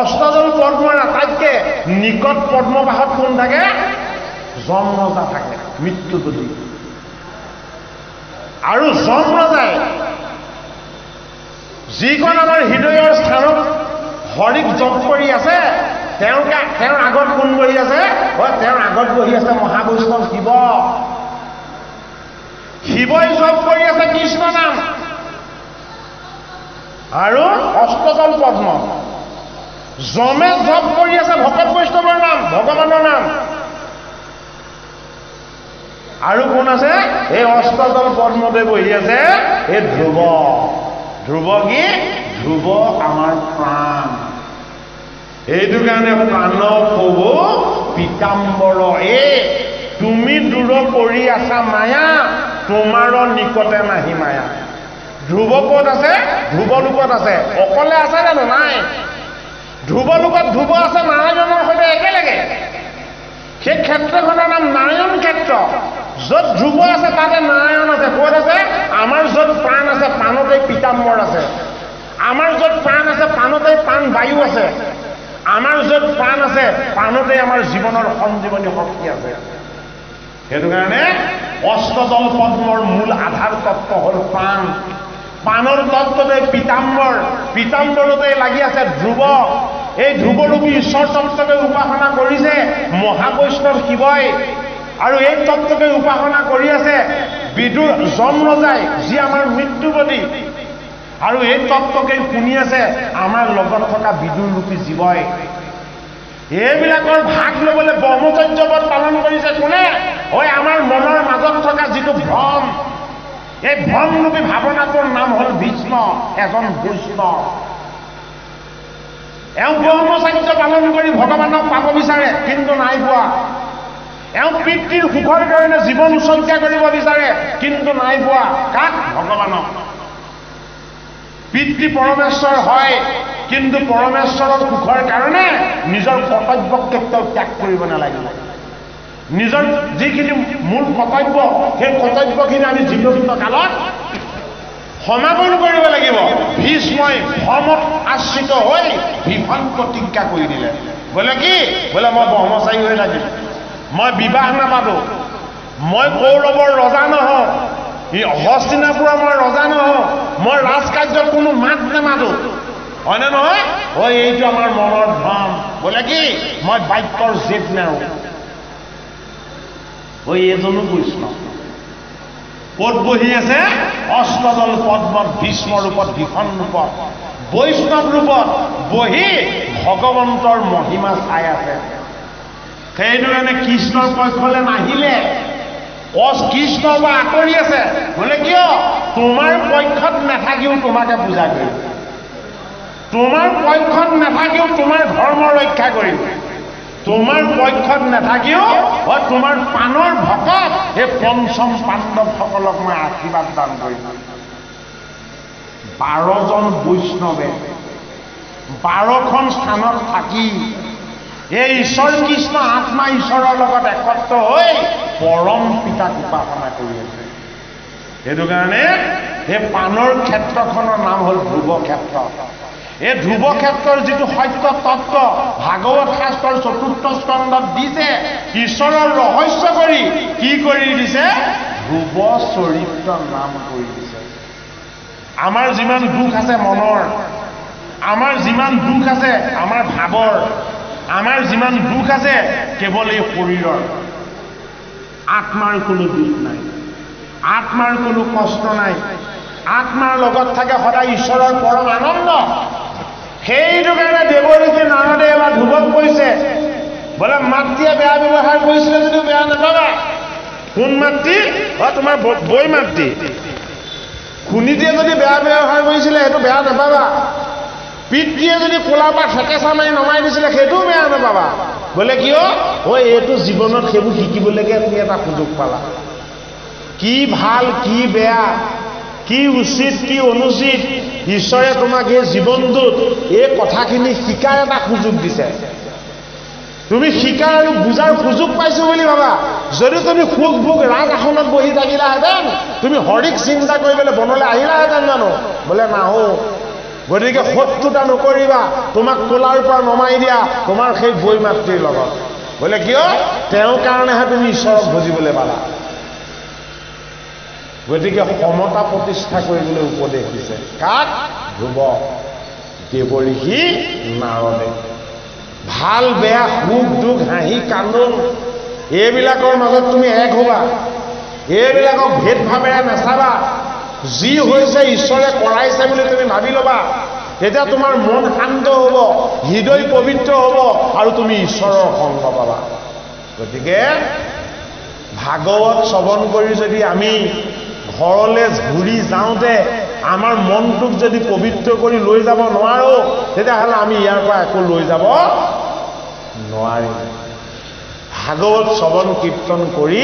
অষ্টদল পদ্মৰ আটাইতকৈ নিকট পদ্মবাহত কোন থাকে? যমৰাজা থাকে, মৃত্যুপতি। আৰু যমৰাজাই যিখন আমাৰ হৃদয়ৰ স্থানত হৰিক জপ কৰি আছে, তেওঁৰ আগত কোন বহি আছে? তেওঁৰ আগত বহি আছে মহাবৈষ্ণৱ শিৱ। শিৱই জপ কৰি আছে কৃষ্ণ নাম আৰু অষ্টদল পদ্ম। যমে জপ কৰি আছে ভকত বৈষ্ণৱৰ নাম, ভগৱানৰ নাম। আৰু কোন আছে? এই অষ্টদল পদ্মতে বহি আছে এই ধ্ৰুৱ। ধ্ৰুৱ কি? ধ্ৰুৱ আমাৰ প্ৰাণ। এইটো কাৰণে প্ৰাণৰ প্ৰভু পীতাম্বৰ, তুমি দূৰ কৰি আছা মায়া, তোমাৰ নিকটে নাহি মায়া। ধ্ৰুৱ ক'ত আছে? ধ্ৰুৱ লোকত আছে। অকলে আছে জানো? নাই। ধ্ৰুৱলোকত ধ্ৰুৱ আছে নাৰায়ণৰ সৈতে একেলগে। সেই ক্ষেত্ৰখনৰ নাম নাৰায়ণ ক্ষেত্ৰ। য'ত ধ্ৰুৱ আছে তাতে নাৰায়ণ আছে। ক'ত আছে? আমাৰ য'ত প্ৰাণ আছে প্ৰাণতেই পীতাম্বৰ আছে। আমাৰ য'ত প্ৰাণ আছে প্ৰাণতেই প্ৰাণ বায়ু আছে। আমাৰ য'ত প্ৰাণ আছে প্ৰাণতেই আমাৰ জীৱনৰ সঞ্জীৱনী শক্তি আছে। সেইটো কাৰণে অষ্টদল পদ্মৰ মূল আধাৰ তত্ত্ব হ'ল প্ৰাণ। প্ৰাণৰ তত্ত্বতে পীতাম্বৰ, পীতাম্বৰতে লাগি আছে ধ্ৰুৱ। এই ধ্ৰুৱৰূপী ঈশ্বৰ তত্ত্বকে উপাসনা কৰিছে মহাবৈষ্ণৱ শিৱই, আৰু এই তত্ত্বকে উপাসনা কৰি আছে বিদুৰ যম ৰজাই, যি আমাৰ মৃত্যুবতী, আৰু এই তত্ত্বকে শুনি আছে আমাৰ লগত থকা বিদুৰৰূপী জীৱই। এইবিলাকৰ ভাগ ল'বলৈ ব্ৰহ্মচৰ্যব্ৰত পালন কৰিছে কোনে? হয় আমাৰ মনৰ মাজত থকা যিটো ভ্ৰম, এই ভ্ৰমৰূপী ভাৱনাটোৰ নাম হ'ল ভীষ্ম, এজন বৈষ্ণৱ। এওঁ ব্ৰহ্মচৰ্য পালন কৰি ভগৱানক পাব বিচাৰে কিন্তু নাই পোৱা। এওঁ পিতৃৰ সুখৰ কাৰণে জীৱন উচৰ্গা কৰিব বিচাৰে কিন্তু নাই পোৱা। কাক? ভগৱানক। পিতৃ পৰমেশ্বৰ হয় কিন্তু পৰমেশ্বৰৰ সুখৰ কাৰণে নিজৰ কৰ্তব্যক কেতিয়াও ত্যাগ কৰিব নালাগিব। নিজৰ যিখিনি মূল কৰ্তব্য সেই কৰ্তব্যখিনি আমি জীৱন্ত কালত সমাপন কৰিব লাগিব। ভীষ্মই ভ্ৰমত আশ্ৰিত হৈ ভীষণ প্ৰতিজ্ঞা কৰি দিলে। বোলে কি? বোলে মই ব্ৰহ্মচাৰী হৈ থাকিম, মই বিবাহ নাপাতো, মই কৌৰৱৰ ৰজা নহওঁ, হস্তিনাপুৰৰ মই ৰজা নহওঁ, মই ৰাজকাৰ্যত কোনো মাত নেমাতো। হয়নে নহয়? হয়, এইটো আমাৰ মনৰ ভ্ৰম। বোলে কি? মই বাক্যৰ জেদ নেৰো। ঐ এজনো বৈষ্ণৱ ক'ত বহি আছে? অষ্টদল পদ্মত ভীষ্ম ৰূপত, ভীষণ ৰূপত, বৈষ্ণৱ ৰূপত বহি ভগৱন্তৰ মহিমা চাই আছে। সেইটো কাৰণে কৃষ্ণৰ পক্ষলৈ নাহিলে, কৃষ্ণৰ পৰা আঁতৰি আছে। বোলে কিয়? তোমাৰ পক্ষত নাথাকিও তোমাকে পূজা কৰিব, তোমাৰ পক্ষত নাথাকিও তোমাৰ ধৰ্ম ৰক্ষা কৰিব, তোমাৰ পক্ষত নাথাকিও তোমাৰ প্ৰাণৰ ভকত এই পঞ্চম পাণ্ডৱসকলক মই আশীৰ্বাদ দান কৰিম। 12জন বৈষ্ণৱে 12খন স্থানত থাকি এই ঈশ্বৰ কৃষ্ণ আত্মা ঈশ্বৰৰ লগত একত্ৰ হৈ পৰম পিতাক উপাসনা কৰি আছে। সেইটো কাৰণে এই প্ৰাণৰ ক্ষেত্ৰখনৰ নাম হ'ল ধ্ৰুৱ ক্ষেত্ৰ। এই ধ্ৰুৱ ক্ষেত্ৰৰ যিটো সত্য তত্ত্ব ভাগৱত শাস্ত্ৰৰ 4ৰ্থ স্কন্ধত দিছে, ঈশ্বৰৰ ৰহস্য কৰি কি কৰি দিছে? ধ্ৰুৱ চৰিত্ৰ নাম কৰি দিছে। আমাৰ যিমান দুখ আছে মনৰ, আমাৰ যিমান দুখ আছে আমাৰ ভাৱৰ, আমাৰ যিমান দুখ আছে কেৱল এই শৰীৰৰ, আত্মাৰ কোনো দুখ নাই, আত্মাৰ কোনো কষ্ট নাই, আত্মাৰ লগত থাকে সদায় ঈশ্বৰৰ পৰম আনন্দ। সেইটো কাৰণে দেৱঋষি নাৰদে এবাৰ ধ্ৰুৱক কৈছে, বোলে মাতৃয়ে বেয়া ব্যৱহাৰ কৰিছিলে যদিও বেয়া নাপাবা। কোন মাতৃ? তোমাৰ বৈ মাতৃ। খুনীটিয়ে যদি বেয়া ব্যৱহাৰ কৰিছিলে সেইটো বেয়া নাপাবা। পিতৃয়ে যদি কোলাৰ পৰা ঠেকেচা মাৰি নমাই দিছিলে সেইটোও বেয়া নাপাবা। বোলে কিয়? এইটো জীৱনত সেইবোৰ শিকিবলৈকে তুমি এটা সুযোগ পালা। কি ভাল কি বেয়া, কি উচিত কি অনুচিত, ঈশ্বৰে তোমাক এই জীৱনটোত এই কথাখিনি শিকাৰ এটা সুযোগ দিছে। তুমি শিকাৰ আৰু বুজাৰ সুযোগ পাইছো বুলি ভাবা। যদি তুমি সুখ ভোগ ৰাজ আসনত বহি থাকিলাহেঁতেন, তুমি হৰিক চিন্তা কৰিবলৈ বনলৈ আহিলাহেঁতেন জানো? বোলে নাহো। গতিকে শত্ৰুতা নকৰিবা, তোমাক কোলাৰ পৰা নমাই দিয়া তোমাৰ সেই বৈ মাতৃৰ লগত। বোলে কিয়? তেওঁৰ কাৰণেহে তুমি ঈশ্বৰক ভজিবলৈ পালা। গতিকে সমতা প্ৰতিষ্ঠা কৰিবলৈ উপদেশ দিছে। কাক? ধ্ৰুৱ, দেৱঋষি নাৰদে। ভাল বেয়া, সুখ দুখ, হাঁহি কান্দোন এইবিলাকৰ মাজত তুমি এক হবা, এইবিলাকক ভেদভাৱেৰে নাচাবা। যি হৈছে ঈশ্বৰে কৰাইছে বুলি তুমি ভাবি ল'বা, তেতিয়া তোমাৰ মন শান্ত হ'ব, হৃদয় পবিত্ৰ হ'ব আৰু তুমি ঈশ্বৰৰ সংগ পাবা। গতিকে ভাগৱত শ্ৰৱণ কৰি যদি আমি ঘৰলৈ ঘূৰি যাওঁতে আমাৰ মনটোক যদি পবিত্ৰ কৰি লৈ যাব নোৱাৰো, তেতিয়াহ'লে আমি ইয়াৰ পৰা একো লৈ যাব নোৱাৰিম। ভাগৱত শ্ৰৱণ কীৰ্তন কৰি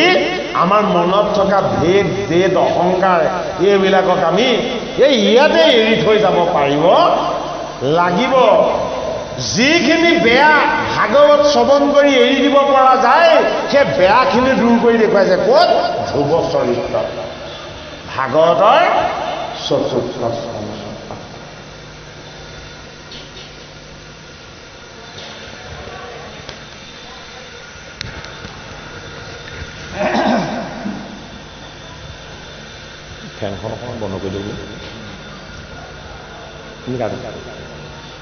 আমাৰ মনত থকা ভেদ জেদ অহংকাৰ এইবিলাকক আমি ইয়াতে এৰি থৈ যাব পাৰিব লাগিব। যিখিনি বেয়া ভাগৱত শ্ৰৱণ কৰি এৰি দিব পৰা যায় সেই বেয়াখিনি দূৰ কৰি দেখুৱাইছে ক'ত ধ্ৰুৱ চৰিত্ৰত ভাগৱতৰ চতুৰ্থ স্কন্ধ ফেনখন অকণমান বন্ধ কৰি দিওঁ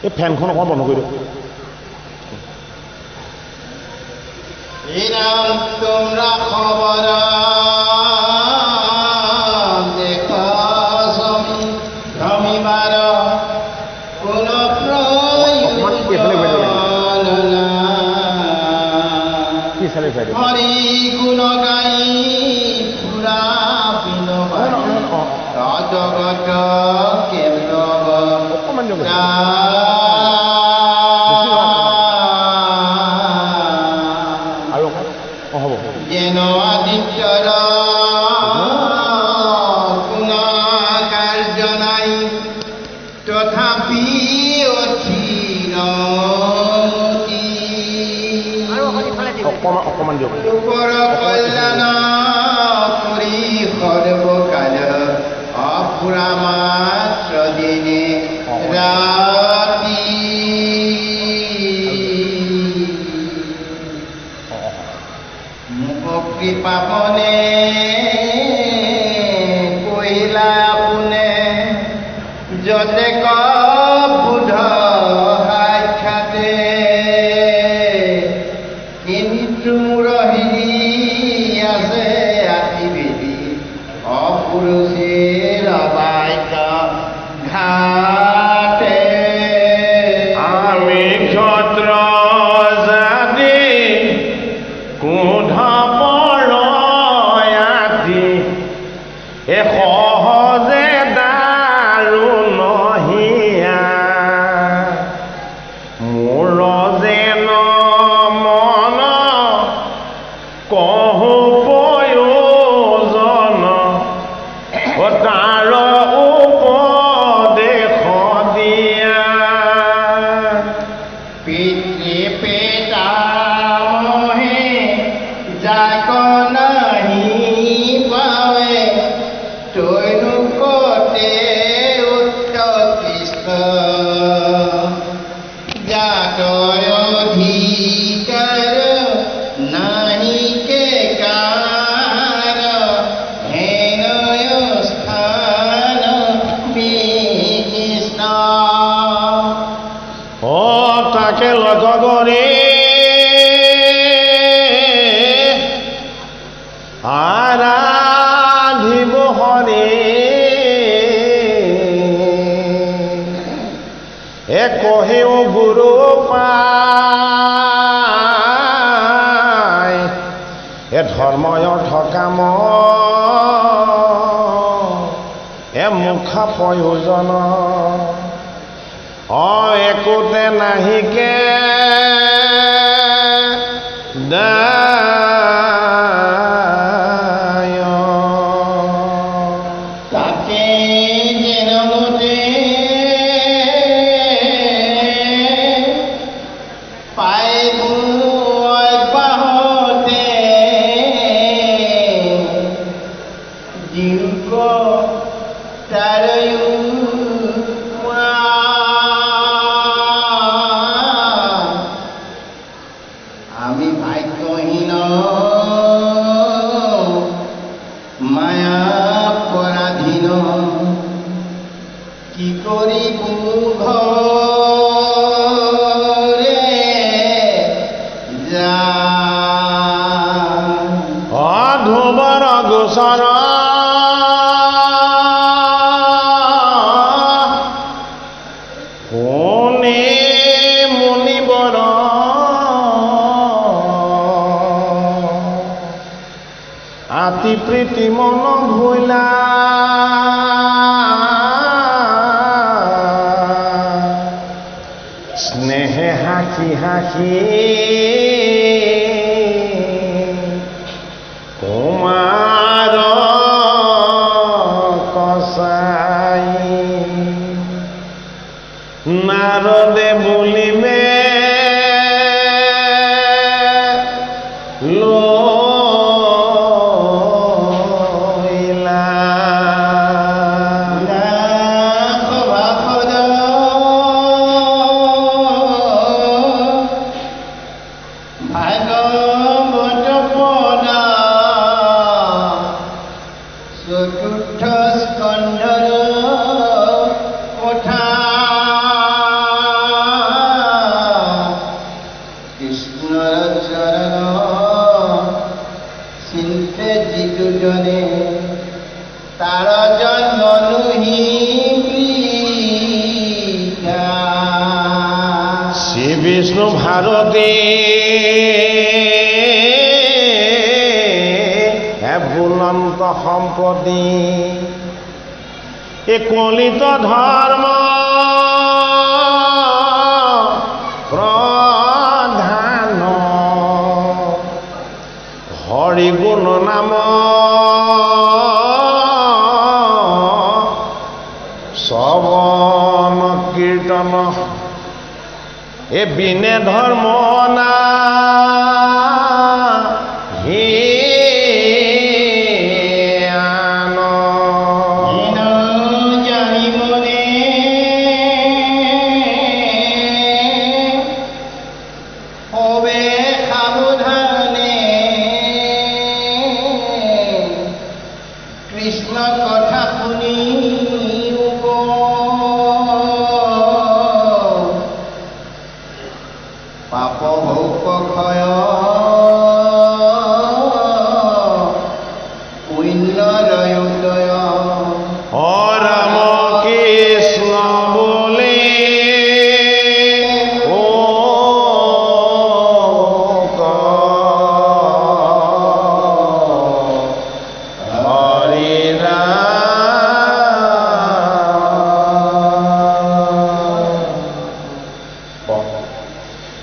এই ফেনখন অকণমান বন্ধ কৰি দিওঁ তোমৰা খবৰ দেখ ৰবিবাৰ কোন হৰি গুণ গাই পুৰা জগত যেন আদিত্যৰ কোন কাৰ্য নাই তথাপি অকণমান দিয়ক লোকৰ কল্যাণ কৰি সৰ্বকাল অপুৰা মাত্ৰ দিনে ৰাতি মোক কৃপাপনে কহিলা আপোনে যতে বুধ সাক্ষাতে কিন্তু ৰহিনী আছে আতিবেদী অপুৰুষেৰ বাক্য ঘাটে আমি ক্ষত্ৰ জাতি কোধ পৰয়াতি এ সহজে দাৰু নহিয়া মোৰ যেন মন কহো প্ৰয়োজন তাৰ উপদেশ দিয়া পিতৃ পিতামহে যাক নাহি পাৱে তৈনো কতে উৎকৃষ্ট যাক অধিকাৰ নাহি কে কাৰ হেনয় স্থান বিকৃষ্ণ অ তাকে লক্ষ্য কৰি আৰাধিব হৰি এ কহেও গুৰু পাই এ ধৰ্ময় কাম এ মুখা প্ৰয়োজন একোতে নাহিকে দায় তাকে যেনমতে পাইব অব্যাহতে যোগ তারয়ু আমি ভাগ্যহীন মায়া পরাধীন কি করিব ঘরে যা অধুবর গোচর কোনে মুনিবৰ আতি প্ৰীতি মন ভুলা স্নেহে হাসি হাসি কুমাৰ কসাই নাৰদে বুলিবে চতুৰ্থ স্কন্ধৰ কথা কৃষ্ণৰ চৰণ চিন্তে যিটো জনে তাৰ জন্ম নুহি শ্ৰী বিষ্ণু ভাৰতী বুলন্ত সম্পত্তি এ কলিত ধৰ্ম প্ৰধান হৰি গুণ নাম শ্ৰৱণ কীৰ্তন এ বিনে ধৰ্ম না কৃষ্ণ কথা শুনি পাপ ভৌক ক্ষয় পুণ্যলয় উদয় রাম কৃষ্ণ বলে ও হরে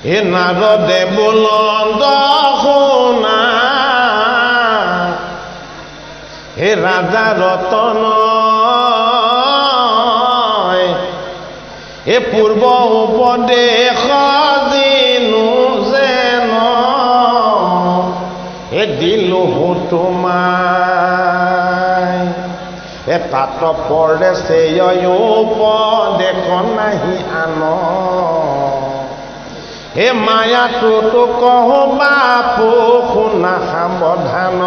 হে নারদে বুলন্দ শুনা হে রাজা রতন এ পূর্ব উপদেশ দিনু যেন এ দিলো তোমায় এ তাত পৰে সেই উপদেশ নাহি আন হে মায়াটো কহো বাপু শুনা সাৱধান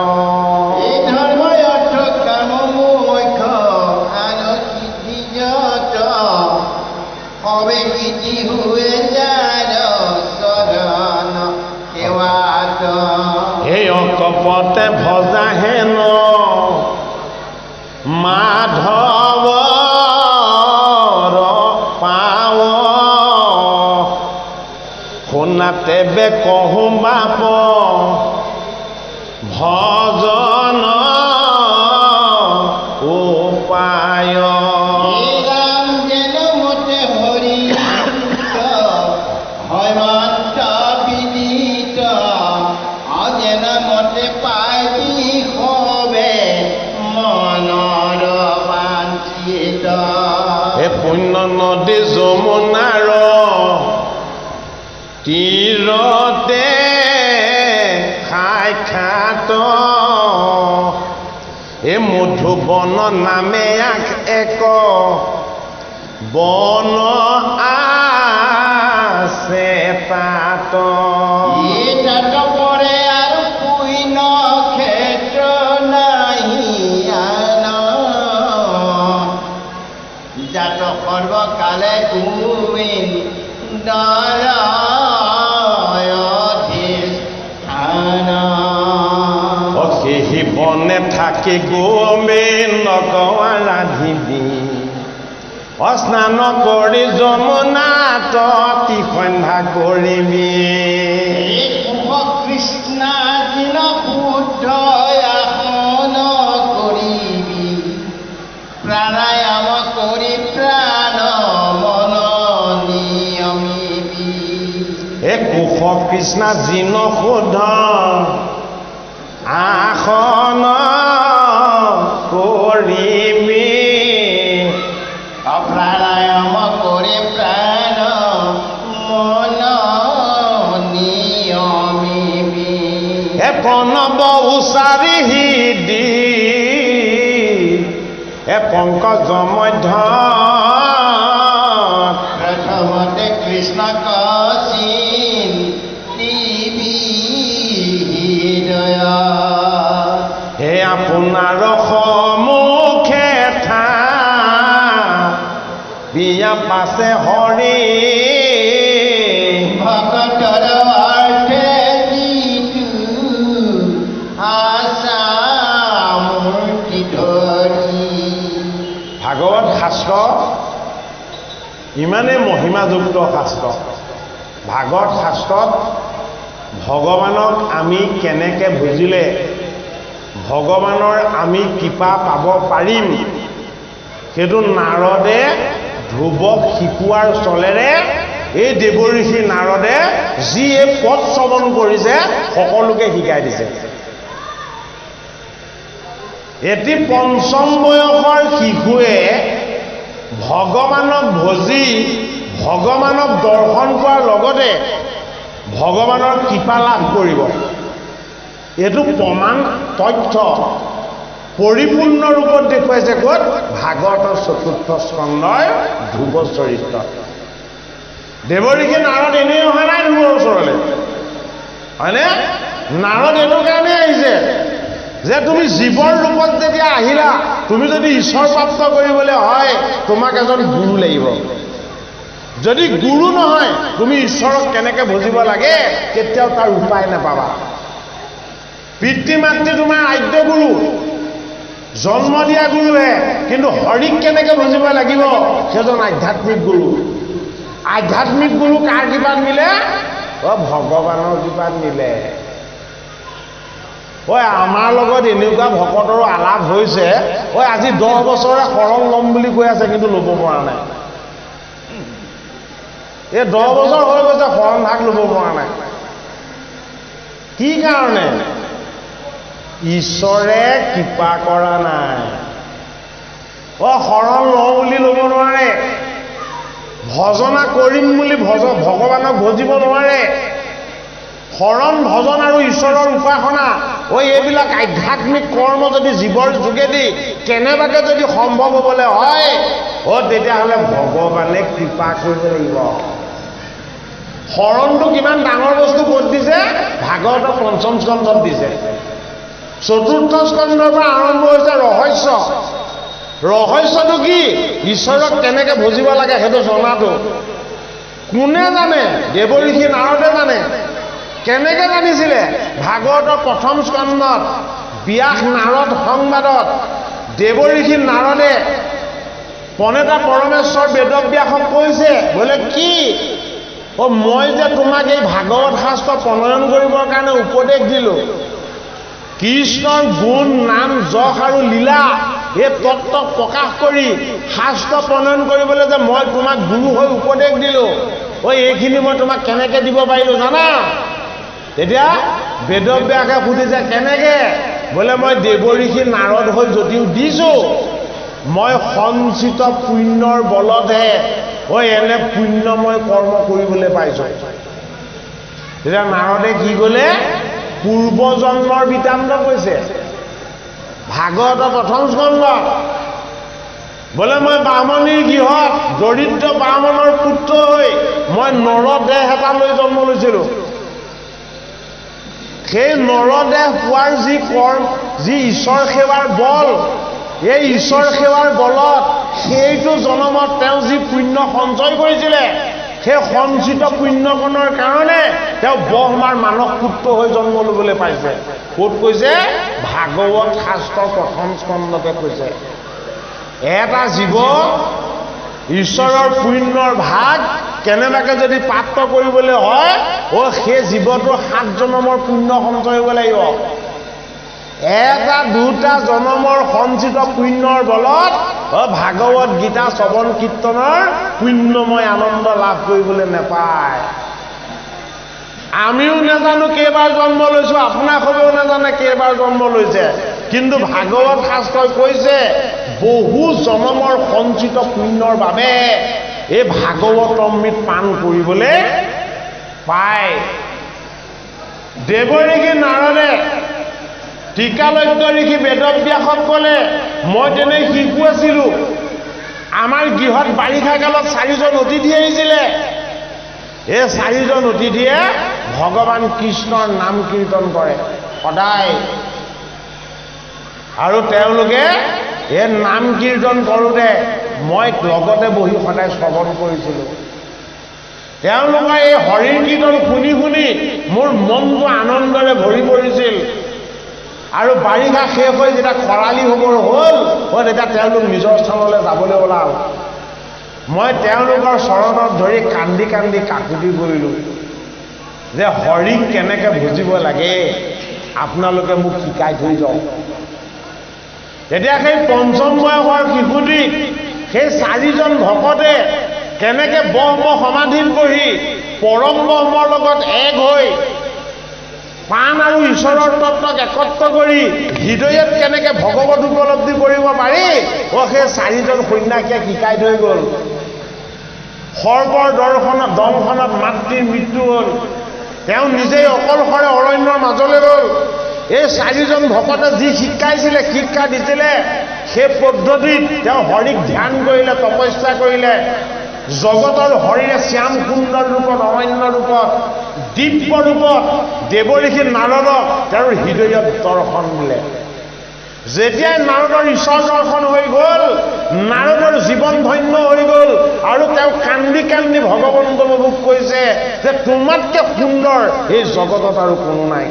এই ধৰ্ম অৰ্থ কাম মোক্ষ আন সিদ্ধিযত সবে সিদ্ধি হুৱে যাৰ চৰণ সেৱাত হে অকপতে ভজা হেন মাধৱ পাৱ শুনাতে বে কহো বাপ ভজন উপায় ৰাম যেন মতে হৰি হয় মাত্ৰ বিদিত যেন মতে পাই সবে মনৰ বাঞ্ছিত হে পুণ্য নদী যমুনাৰ তীৰতে সাক্ষাৎ এ মধুবন নামে এক বন আছে তাত তাত পৰে আৰু পুণ্য ক্ষেত্ৰ নাহি আন জাত সৰ্বকালে গোবিন্দৰ সেহি বনে থাকি গোবিন্দক ৰাধিবি স্নান কৰি যমুনাত কি সন্ধ্যা কৰিবি কৃষ্ণ দিন শুদ্ধ আসন কৰিবি প্ৰাণায়াম কৰি প্ৰাণ মন নিয়মিবি এ কুশ কৃষ্ণ জিন শুদ্ধ আসন কৰিবি প্ৰাণায়াম কৰি প্ৰাণ মন নিয়মিবি এ প্ৰণৱ উচাৰি হৃদি এ পংকজ মধ্য প্ৰথমতে কৃষ্ণ কচিন টিভি হৃদয় হে আপোনাৰ সম পাছে হৰি ভকতৰ অৰ্থে যিটো আশা মূৰ্তি ধৰি। ভাগৱত শাস্ত্ৰ ইমানেই মহিমাযুক্ত শাস্ত্ৰ। ভাগৱত শাস্ত্ৰত ভগৱানক আমি কেনেকৈ বুজিলে ভগৱানৰ আমি কৃপা পাব পাৰিম সেইটো নাৰদে ধ্ৰুৱক শিকোৱাৰ চলেৰে এই দেৱঋষি নাৰদে যি এই পদ শ্ৰৱণ কৰিছে সকলোকে শিকাই দিছে। এটি পঞ্চম বয়সৰ শিশুৱে ভগৱানক ভজি ভগৱানক দৰ্শন কৰাৰ লগতে ভগৱানৰ কৃপা লাভ কৰিব। এইটো প্ৰমাণ তথ্য পৰিপূৰ্ণ ৰূপত দেখুৱাইছে ক'ত? ভাগৱতৰ ৪ৰ্থ স্কন্ধৰ ধ্ৰুৱ চৰিত্ৰ। দেৱঋষি নাৰদ এনেই অহা নাই ধ্ৰুৱৰ ওচৰলৈ, হয়নে? নাৰদ এইটো কাৰণে আহিছে যে তুমি জীৱৰ ৰূপত যেতিয়া আহিলা, তুমি যদি ঈশ্বৰ প্ৰাপ্ত কৰিবলৈ হয় তোমাক এজন গুৰু লাগিব। যদি গুৰু নহয় তুমি ঈশ্বৰক কেনেকৈ বুজিব লাগে কেতিয়াও তাৰ উপায় নাপাবা। পিতৃ মাতৃ তোমাৰ আদ্য গুৰু, জন্ম দিয়া গুৰুহে, কিন্তু হৰিক কেনেকৈ বুজিব লাগিব সেইজন আধ্যাত্মিক গুৰু। আধ্যাত্মিক গুৰু কাৰ কৃপাত মিলে? ভগৱানৰ কৃপাত মিলে। আমাৰ লগত এনেকুৱা ভকতৰো আলাপ হৈছে, আজি 10 বছৰে শৰণ ল'ম বুলি কৈ আছে কিন্তু ল'ব পৰা নাই। এই 10 বছৰ হৈ গৈছে শৰণ ভাগ ল'ব পৰা নাই। কি কাৰণে? ঈশ্বৰে কৃপা কৰা নাই। শৰণ লওঁ বুলি ল'ব নোৱাৰে, ভজনা কৰিম বুলি ভগৱানক ভজিব নোৱাৰে। শৰণ ভজন আৰু ঈশ্বৰৰ উপাসনা এইবিলাক আধ্যাত্মিক কৰ্ম যদি জীৱৰ যোগেদি কেনেবাকৈ যদি সম্ভৱ হ'বলৈ হয় তেতিয়াহ'লে ভগৱানে কৃপা কৰিব লাগিব। শৰণটো কিমান ডাঙৰ বস্তু ক'ত দিছে? ভাগৱতৰ ৫ম স্কন্ধত দিছে। ৪ৰ্থ স্কন্ধৰ পৰা আৰম্ভ হৈছে ৰহস্য। ৰহস্যটো কি? ঈশ্বৰক কেনেকৈ ভজিব লাগে সেইটো জনাটো। কোনে জানে? দেৱঋষি নাৰদে জানে। কেনেকৈ জানিছিলে? ভাগৱতৰ ১ম স্কন্ধত ব্যাস নাৰদ সংবাদত দেৱঋষি নাৰদে প্ৰণেতা পৰমেশ্বৰ বেদব্যাসক কৈছে বোলে কি মই যে তোমাক এই ভাগৱত শাস্ত্ৰ প্ৰণয়ন কৰিবৰ কাৰণে উপদেশ দিলোঁ, কৃষ্ণৰ গুণ নাম যশ আৰু লীলা এই তত্ত্ব প্ৰকাশ কৰি শাস্ত্ৰ প্ৰণয়ন কৰিবলৈ যে মই তোমাক গুৰু হৈ উপদেশ দিলোঁ, এইখিনি মই তোমাক কেনেকৈ দিব পাৰিলোঁ জানা? তেতিয়া বেদব্যাসে সুধিছে কেনেকৈ? বোলে মই দেৱঋষি নাৰদ হৈ যদিও দিছোঁ, মই সঞ্চিত পুণ্যৰ বলতহে এনে পুণ্যময় কৰ্ম কৰিবলৈ পাইছোঁ। তেতিয়া নাৰদে কি ক'লে? পূৰ্বজন্মৰ বৃত্তান্ত কৈছে। ভাগৱতৰ ১ম স্কন্ধত বোলে মই বামনীৰ গৃহত দৰিদ্ৰ ব্ৰাহ্মণৰ পুত্ৰ হৈ মই নৰদেহ এটা লৈ জন্ম লৈছিলোঁ। সেই নৰদেহ পোৱাৰ যি ঈশ্বৰ সেৱাৰ বল, এই ঈশ্বৰ সেৱাৰ বলত সেইটো জনমত তেওঁ যি পুণ্য সঞ্চয় কৰিছিলে সেই সঞ্চিত পুণ্যকণৰ কাৰণে তেওঁ ব্ৰহ্মাৰ মানস পুত্ৰ হৈ জন্ম ল'বলৈ পাইছে। ক'ত কৈছে? ভাগৱত শাস্ত্ৰৰ ১ম স্কন্ধতে কৈছে। এটা জীৱ ঈশ্বৰৰ পুণ্যৰ ভাগ কেনেবাকৈ যদি প্ৰাপ্ত কৰিবলৈ হয় সেই জীৱটোৰ ৭ জনমৰ পুণ্য সঞ্চয় হ'ব লাগিব। এটা দুটা জনমৰ সঞ্চিত পুণ্যৰ বলত ভাগৱত গীতা শ্ৰৱণ কীৰ্তনৰ পুণ্যময় আনন্দ লাভ কৰিবলৈ নাপায়। আমিও নাজানো কেইবাৰ জন্ম লৈছোঁ, আপোনালোকেও নাজানে কেইবাৰ জন্ম লৈছে, কিন্তু ভাগৱত শাস্ত্ৰই কৈছে বহু জনমৰ সঞ্চিত পুণ্যৰ বাবে এই ভাগৱত অমৃত পান কৰিবলৈ পায়। দেৱঋষি নাৰদে টিকালজ্ঞ ঋষি বেদব্যাসক ক'লে মই তেনে শিশু আছিলোঁ, আমাৰ গৃহত বাৰিষা কালত 4জন অতিথি আহিছিলে। এই 4জন অতিথিয়ে ভগৱান কৃষ্ণৰ নাম কীৰ্তন কৰে সদায়, আৰু তেওঁলোকে এই নাম কীৰ্তন কৰোঁতে মই লগতে বহি সদায় শ্ৰৱণ কৰিছিলোঁ। তেওঁলোকৰ এই হৰিৰ কীৰ্তন শুনি শুনি মোৰ মনটো আনন্দৰে ভৰি পৰিছিল। আৰু বাৰিষা শেষ হৈ যেতিয়া খৰালি হ'বৰ হ'ল তেতিয়া তেওঁলোক নিজৰ স্থানলৈ যাবলৈ ওলাল। মই তেওঁলোকৰ চৰণত ধৰি কান্দি কান্দি কাকুতি কৰিলোঁ যে হৰিক কেনেকৈ বুজিব লাগে আপোনালোকে মোক শিকাই থৈ যাওক। তেতিয়া সেই পঞ্চম বয়সৰ শিশুটিক সেই 4জন ভকতে কেনেকৈ ব্ৰহ্ম সমাধিত বহি পৰম ব্ৰহ্মৰ লগত এক হৈ প্ৰাণ আৰু ঈশ্বৰৰ তত্ত্বক একত্ৰ কৰি হৃদয়ত কেনেকৈ ভগৱত উপলব্ধি কৰিব পাৰি সেই 4জন সন্ন্যাসীয়ে শিকাই থৈ গ'ল। সৰ্পৰ দংশনত মাতৃৰ মৃত্যু হ'ল। তেওঁ নিজেই অকলশৰে অৰণ্যৰ মাজলৈ গ'ল। এই 4জন ভকতে যি শিকাইছিলে শিক্ষা দিছিলে সেই পদ্ধতিত তেওঁ হৰিক ধ্যান কৰিলে, তপস্যা কৰিলে। জগতৰ হৰিৰে শ্যাম সুন্দৰ ৰূপত, অৰণ্য ৰূপত, দিব্য ৰূপত দেৱঋষি নাৰদক তেওঁৰ হৃদয়ত দৰ্শন দিলে। যেতিয়াই নাৰদৰ ঈশ্বৰ দৰ্শন হৈ গ'ল, নাৰদৰ জীৱন ধন্য হৈ গ'ল আৰু তেওঁ কান্দি কান্দি ভগৱন্ত বাবুক কৈছে যে তোমাতকৈ সুন্দৰ এই জগতত আৰু কোনো নাই,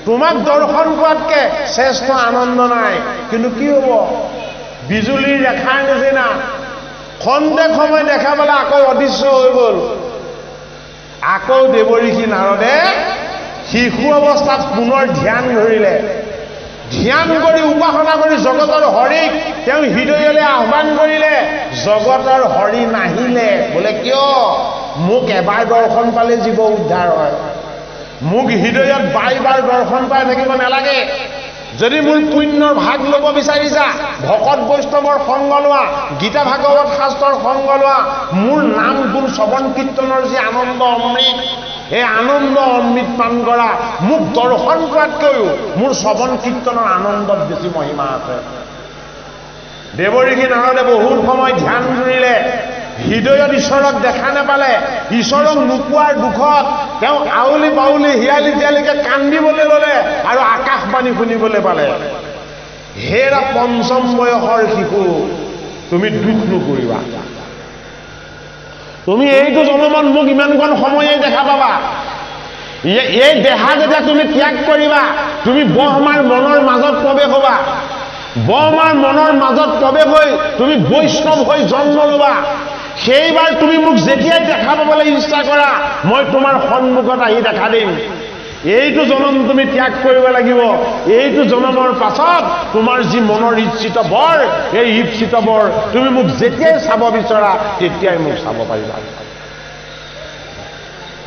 তোমাক দৰ্শন কৰাতকৈ শ্ৰেষ্ঠ আনন্দ নাই। কিন্তু কি হ'ব, বিজুলীৰ ৰেখাৰ নিচিনা খন্তেক সময় দেখা পালে আকৌ অদৃশ্য হৈ গ'ল। আকৌ দেৱঋষি নাৰদে শিশু অৱস্থাত পুনৰ ধ্যান ধৰিলে। ধ্যান কৰি উপাসনা কৰি জগতৰ হৰিক তেওঁ হৃদয়লৈ আহ্বান কৰিলে। জগতৰ হৰি নাহিলে। বোলে কিয়? মোক এবাৰ দৰ্শন পালে জীৱ উদ্ধাৰ হয়, মোক হৃদয়ত বাৰ বাৰ দৰ্শন পাই থাকিব নালাগে। যদি মোৰ পুণ্যৰ ভাগ ল'ব বিচাৰিছা, ভকত বৈষ্ণৱৰ সংগ লোৱা, গীতা ভাগৱত শাস্ত্ৰৰ সংগ লোৱা, মোৰ নাম গুণ শ্ৰৱণ কীৰ্তনৰ যি আনন্দ অমৃত, এই আনন্দ অমৃত পান কৰা। মোক দৰ্শন কৰাতকৈও মোৰ শ্ৰৱণ কীৰ্তনৰ আনন্দত বেছি মহিমা আছে। দেৱঋষি নাৰদে বহুত সময় ধ্যান ধৰিলে, হৃদয়ত ঈশ্বৰক দেখা নাপালে। ঈশ্বৰক নোপোৱাৰ দুখত তেওঁ আউলি বাউলি হিয়ালি তিয়ালিকে কান্দিবলৈ ল'লে আৰু আকাশবাণী শুনিবলৈ পালে। হেৰা পঞ্চম বয়সৰ শিশু, তুমি দুখ নকৰিবা। তুমি এইটো জনমত মোক ইমানকণ সময়েই দেখা পাবা। এই দেহা যেতিয়া তুমি ত্যাগ কৰিবা, তুমি ব্ৰহ্মাৰ মনৰ মাজত প্ৰৱেশ হ'বা। ব্ৰহ্মাৰ মনৰ মাজত প্ৰৱেশ হৈ তুমি বৈষ্ণৱ হৈ জন্ম ল'বা। সেইবাৰ তুমি মোক যেতিয়াই দেখা পাবলৈ ইচ্ছা কৰা, মই তোমাৰ সন্মুখত আহি দেখা দিম। এইটো জনম তুমি ত্যাগ কৰিব লাগিব। এইটো জনমৰ পাছত তোমাৰ যি মনৰ ইচ্ছিত বৰ, এই ইচ্ছিত বৰ তুমি মোক যেতিয়াই চাব বিচৰা তেতিয়াই মোক চাব পাৰিবা।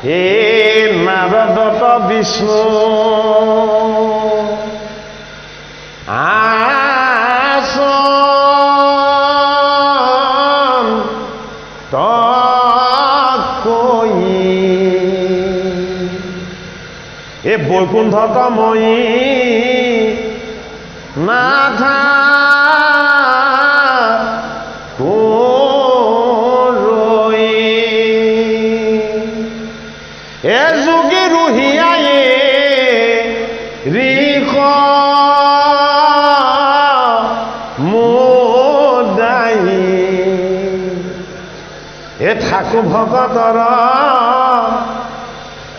হে নাৰদত বিষ্ণু বৈকুণ্ঠতময়ী নাথা ৰৈ এ যোগী ৰুহিয়ায়ে ৰিখ মোদায়ী এ ঠাকুৰ ভকতৰ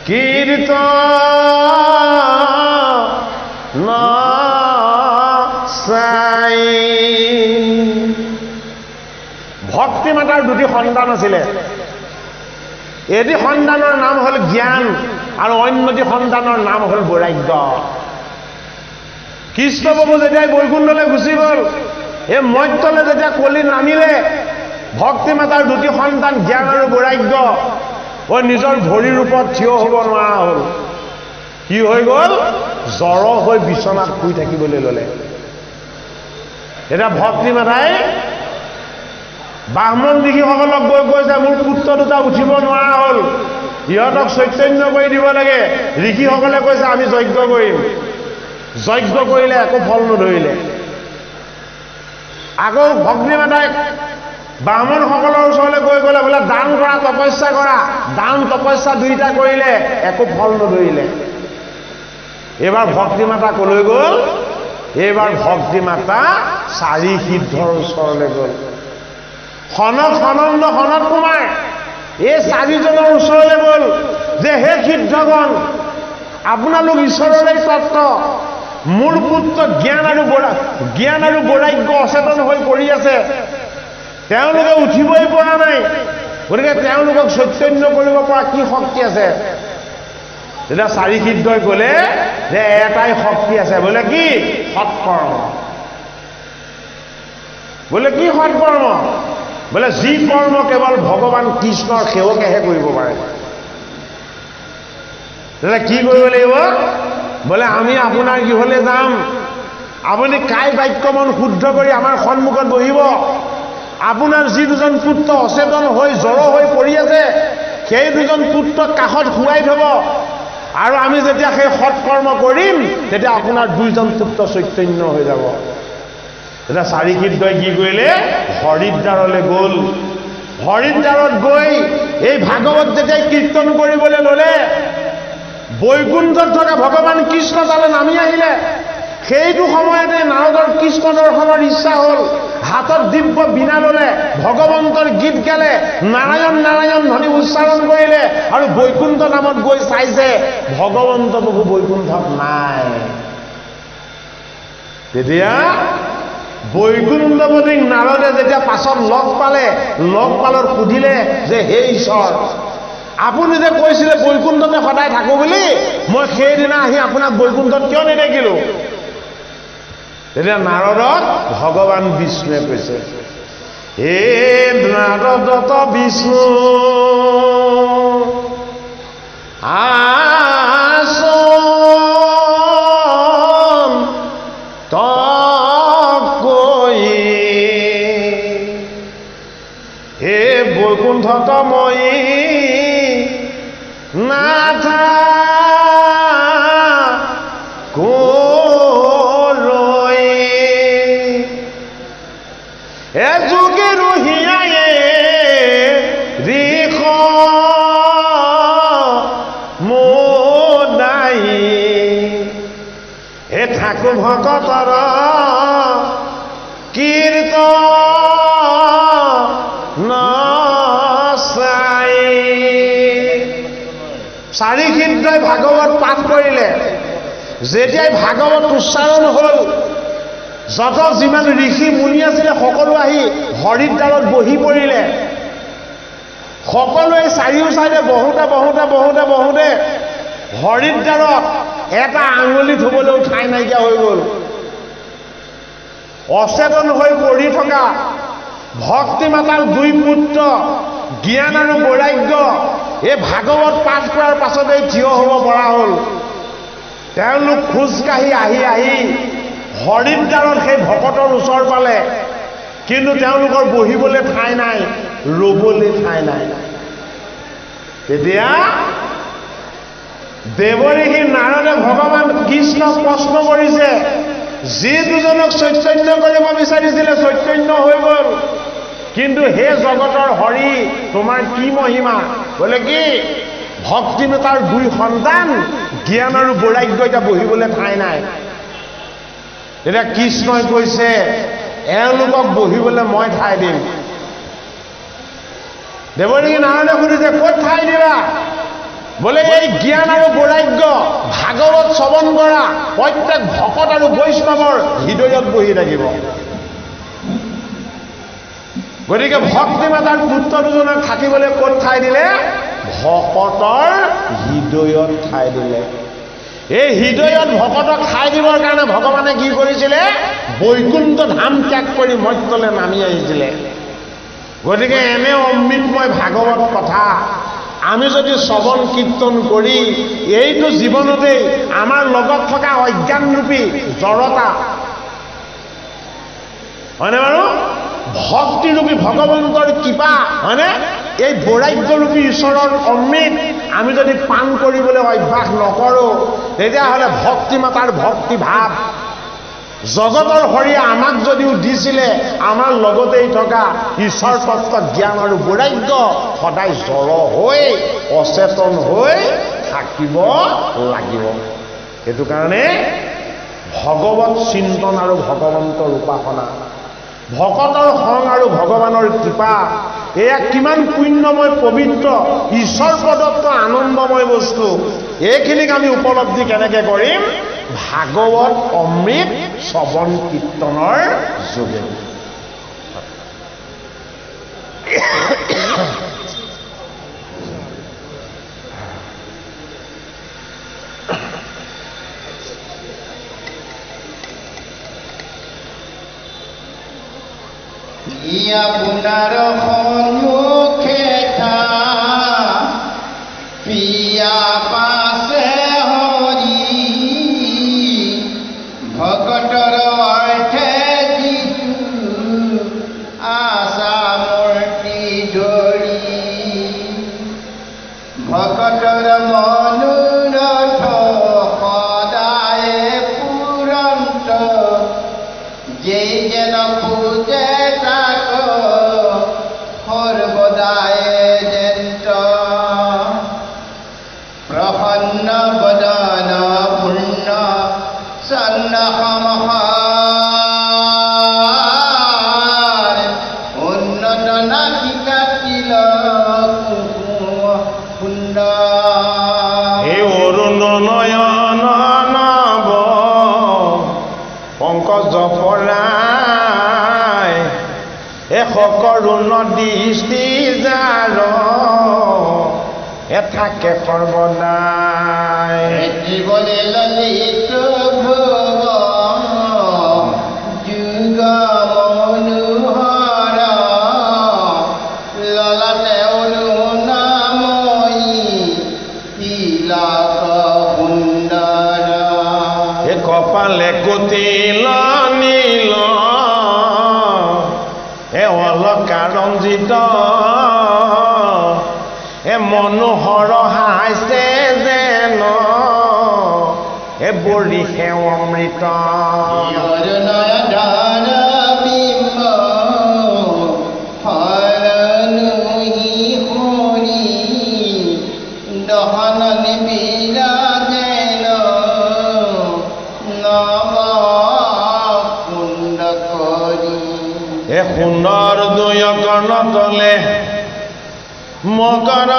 কীৰ্তন চাই। ভক্তি মাতাৰ দুটি সন্তান আছিলে। এটি সন্তানৰ নাম হ'ল জ্ঞান আৰু অন্যটি সন্তানৰ নাম হ'ল বৈৰাগ্য। কৃষ্ণ প্ৰভু যেতিয়া বৈকুণ্ঠলৈ গুচি গ'ল, এই মৰ্ত্যলৈ যেতিয়া কলি নামিলে, ভক্তি মাতাৰ দুটি সন্তান জ্ঞান আৰু বৈৰাগ্য নিজৰ ভৰিৰ ওপৰত থিয় হ'ব নোৱাৰা হ'ল। কি হৈ গ'ল? জ্বৰ হৈ বিচনাত শুই থাকিবলৈ ল'লে। এতিয়া ভক্তি মাতাই ব্ৰাহ্মণ ঋষিসকলক গৈ কৈছে, মোৰ পুত্ৰ দুটা উঠিব নোৱাৰা হ'ল, ইহঁতক চৈতন্য কৰি দিব লাগে। ঋষিসকলে কৈছে, আমি যজ্ঞ কৰিম। যজ্ঞ কৰিলে একো ফল নধৰিলে। আকৌ ভক্তি মাতাই ব্ৰাহ্মণসকলৰ ওচৰলৈ গৈ গ'লে, বোলে দান কৰা, তপস্যা কৰা। দান তপস্যা দুইটা কৰিলে, একো ফল নধৰিলে। এইবাৰ ভক্তি মাতা কলৈ গ'ল? এইবাৰ ভক্তি মাতা 4 সিদ্ধৰ ওচৰলৈ গ'ল। সনত সনন্দ সনত কুমাৰ এই চাৰিজনৰ ওচৰলৈ গ'ল যে হে সিদ্ধগণ, আপোনালোক ঈশ্বৰৰে তত্ত্ব, মোৰ পুত্ৰ জ্ঞান আৰু বৈৰাগ্য অচেতন হৈ পৰি আছে, তেওঁলোকে উঠিবই পৰা নাই, গতিকে তেওঁলোকক চৈতন্য কৰিব পৰা কি শক্তি আছে? তেতিয়া চাৰি সিদ্ধই ক'লে যে এটাই শক্তি আছে, বোলে কি? সৎকৰ্ম। বোলে কি সৎকৰ্ম? বোলে যি কৰ্ম কেৱল ভগৱান কৃষ্ণৰ সেৱকেহে কৰিব পাৰে। তেতিয়া কি কৰিব লাগিব? বোলে আমি আপোনাৰ গৃহলৈ যাম, আপুনি কাই বাক্যমন শুদ্ধ কৰি আমাৰ সন্মুখত বহিব, আপোনাৰ যি দুজন পুত্ৰ অচেতন হৈ জড় হৈ পৰি আছে সেই দুজন পুত্ৰক কাষত শুৱাই থব, আৰু আমি যেতিয়া সেই সৎকৰ্ম কৰিম তেতিয়া আপোনাৰ দুইজন পুত্ৰ চৈতন্য হৈ যাব। তেতিয়া চাৰি সিদ্ধই কি কৰিলে? হৰিদ্বাৰলৈ গ'ল। হৰিদ্বাৰত গৈ এই ভাগৱত যেতিয়া কীৰ্তন কৰিবলৈ ল'লে, বৈকুণ্ঠত থকা ভগৱান কৃষ্ণ তালৈ নামি আহিলে। সেইটো সময়তে নাৰদৰ কৃষ্ণ দৰ্শনৰ ইচ্ছা হ'ল, হাতত দিব্য বীণা ল'লে, ভগৱন্তৰ গীত গালে, নাৰায়ণ নাৰায়ণ ধ্বনি উচ্চাৰণ কৰিলে, আৰু বৈকুণ্ঠ নামত গৈ চাইছে ভগৱন্ত প্ৰভু বৈকুণ্ঠত নাই। তেতিয়া বৈকুণ্ঠপতিক নাৰদে যেতিয়া পাছত লগ পালত সুধিলে যে হে ঈশ্বৰ, আপুনি যে কৈছিলে বৈকুণ্ঠতে সদায় থাকো বুলি, মই সেইদিনা আহি আপোনাক বৈকুণ্ঠত কিয় নেদেখিলো? তেতিয়া নাৰদক ভগৱান বিষ্ণুৱে কৈছে, হে নাৰদত বিষ্ণু আসন তকৈ, হে বৈকুণ্ঠত মই নাথাকো, যুগে ৰহিয়ায়ে ৰিখ মোদাই, হে থাকো ভকতৰ কীৰ্তন চাই। চাৰি সিদ্ধই ভাগৱত পাঠ কৰিলে। যেতিয়াই ভাগৱত উচ্চাৰণ হ'ল, যত যিমান ঋষি মুনি আছিলে সকলো আহি হৰিদ্বাৰত বহি পৰিলে। সকলোৱে চাৰিও চাইডে বহুতে হৰিদ্বাৰত এটা আঙুলি থবলৈও ঠাই নাইকিয়া হৈ গ'ল। অচেতন হৈ পৰি থকা ভক্তি মাতাৰ দুই পুত্ৰ জ্ঞান আৰু বৈৰাগ্য এই ভাগৱত পাঠ কৰাৰ পাছতেই থিয় হ'ব পৰা হ'ল। তেওঁলোক খোজকাঢ়ি আহি হৰিদ্বাৰত সেই ভকতৰ ওচৰ পালে, কিন্তু তেওঁলোকৰ বহিবলৈ ঠাই নাই, ৰবলৈ ঠাই নাই। তেতিয়া দেৱঋষি নাৰদে ভগৱান কৃষ্ণক প্ৰশ্ন কৰিছে, যি দুজনক চৈতন্য কৰিব বিচাৰিছিলে চৈতন্য হৈ গ'ল, কিন্তু হে জগতৰ হৰি, তোমাৰ কি মহিমা? বোলে কি? ভক্তিমতাৰ দুই সন্তান জ্ঞান আৰু বৈৰাগ্য এতিয়া বহিবলৈ ঠাই নাই। তেতিয়া কৃষ্ণই কৈছে, এওঁলোকক বহিবলৈ মই ঠাই দিম। দেৱঋষি নাৰদে সুধিছে, ক'ত ঠাই দিবা? বোলে এই জ্ঞান আৰু বৈৰাগ্য ভাগৱত শ্ৰৱণ কৰা প্ৰত্যেক ভকত আৰু বৈষ্ণৱৰ হৃদয়ত বহি থাকিব। গতিকে ভক্তি মাতাৰ পুত্ৰ দুজনক থাকিবলৈ ক'ত ঠাই দিলে? ভকতৰ হৃদয়ত ঠাই দিলে। এই হৃদয়ত ভকতক ঠাই দিবৰ কাৰণে ভগৱানে কি কৰিছিলে? বৈকুণ্ঠ ধাম ত্যাগ কৰি মৰ্ত্যলৈ নামি আহিছিলে। গতিকে এনে অমৃতময় ভাগৱত কথা আমি যদি শ্ৰৱণ কীৰ্তন কৰি এইটো জীৱনতেই আমাৰ লগত থকা অজ্ঞানৰূপী জড়তা, হয়নে বাৰু? ভক্তিৰূপী ভগৱন্তৰ কৃপা, হয়নে? এই বৈৰাগ্যৰূপী ঈশ্বৰৰ অমৃত আমি যদি পান কৰিবলৈ অভ্যাস নকৰোঁ, তেতিয়াহ'লে ভক্তি মাতাৰ ভক্তি ভাৱ জগতৰ হৰিয়ে আমাক যদিও দিছিলে, আমাৰ লগতেই থকা ঈশ্বৰ তত্ত্ব জ্ঞান আৰু বৈৰাগ্য সদায় জড় হৈ অচেতন হৈ থাকিব লাগিব। সেইটো কাৰণে ভগৱত চিন্তন আৰু ভগৱন্তৰ উপাসনা ভকতৰ সং আৰু ভগৱানৰ কৃপা এয়া কিমান পুণ্যময় পবিত্ৰ ঈশ্বৰ প্ৰদত্ত আনন্দময় বস্তু এইখিনিক আমি উপলব্ধি কেনেকৈ কৰিম ভাগৱত অমৃত শ্ৰৱণ কীৰ্তনৰ যোগেদি আপোনাৰ সন্মুখে পিয়া পাছে হৰি ভকতৰ অৰ্থে যিটো আশা মূৰ্তি ধৰি ভকতৰ মনোৰথ সদায় পূৰন্ত যেই যেন খোজে সৰ্বদায় যেন্ত প্ৰসন্ন বদন পূৰ্ণ সন্নসমহাৰ উন্নত নাটিকা তিলক সুন্দৰ হে অৰুণ নয়ন নব পংকজ পৰাই এশ কৰুণ দৃষ্টি যাৰ এথাকে সৰ্বদাই জীৱনে ললিত ভুৱ যুগ মনোহৰ ললাটে অৰুণাময়ী তিলক সুন্দৰ এ কপালে কুটিল নীল এ অলকাৰঞ্জিত এ মনোহৰ হাইছে যেন এ বৰিষে অমৃত অৰুণধৰ বিম্ব হৰণি হৰি দহন বিৰাজেন নব কুণ্ড কৰি এ সুন্দৰ দুয় কৰ্ণ তলে মকৰ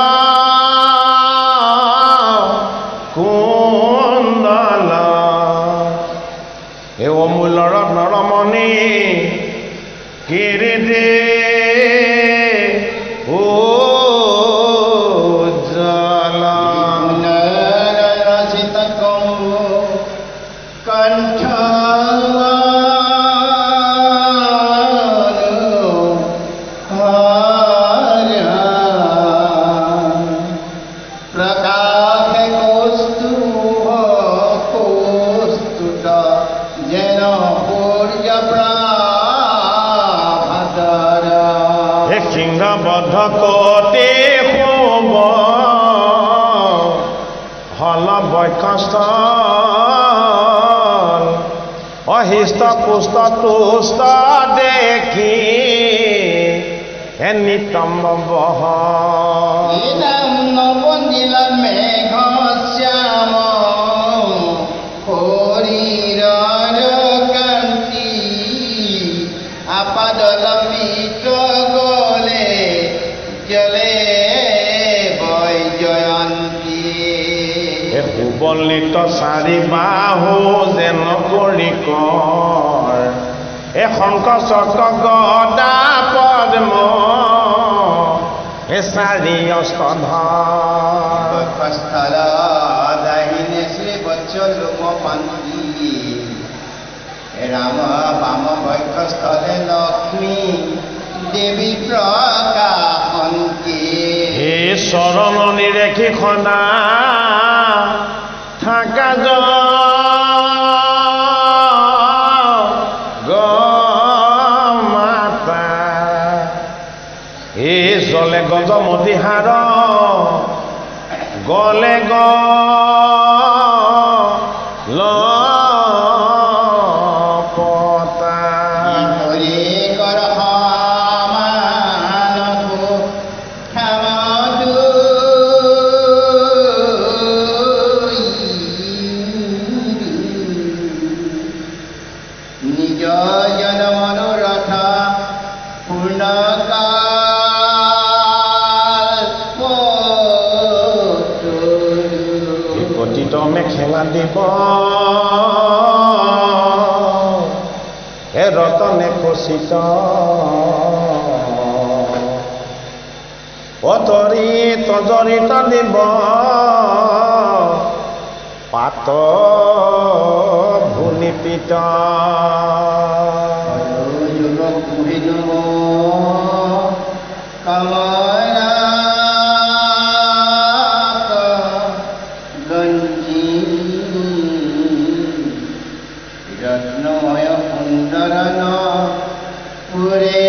কুণ্ডল এ অমূল্য ৰত্নৰমণি কিৰিটি উজ্জ্বল নয়নরচিত কম্বু কণ্ঠ প্রকাশে কৌস্তুভ কৌস্তুত যেন সূর্য প্রাভাতর এ সিংহবদ্ধ কোটি শুভ হল বক্ষস্থ অহিষ্ট পুষ্ট তুষ্ট দেখি এ নিতম্ব বহ ইনাম নবন্দিল মেঘ শ্যাম শরীরর কান্তি আপাদলম্বিত গলে জলে বৈজয়ন্তী এ সুবলিত চাৰি বাহু যেন কৰি কৰ এ শংখ চক্ৰ গদা পদ্ম এ চাৰি অষ্টধৰ বক্ষস্থল দাহিনে শ্ৰী বৎসলুম পান্তি ৰাম বাম বক্ষস্থলে লক্ষ্মী দেবী প্ৰকাশন্তি হে চৰণ নিৰেখি সদা থাকা মাতা হে জলে গজমতি হাৰ গলে পতা হৰে কৰ মানবু ক্ষমদু নিজ জন মনোৰথ পতিত মেখেলা দিব ৰতনে খচিত অতৰি তজৰিত দিব পাত ভূনিপিত ৰত্নময় সুন্দৰন পুৰে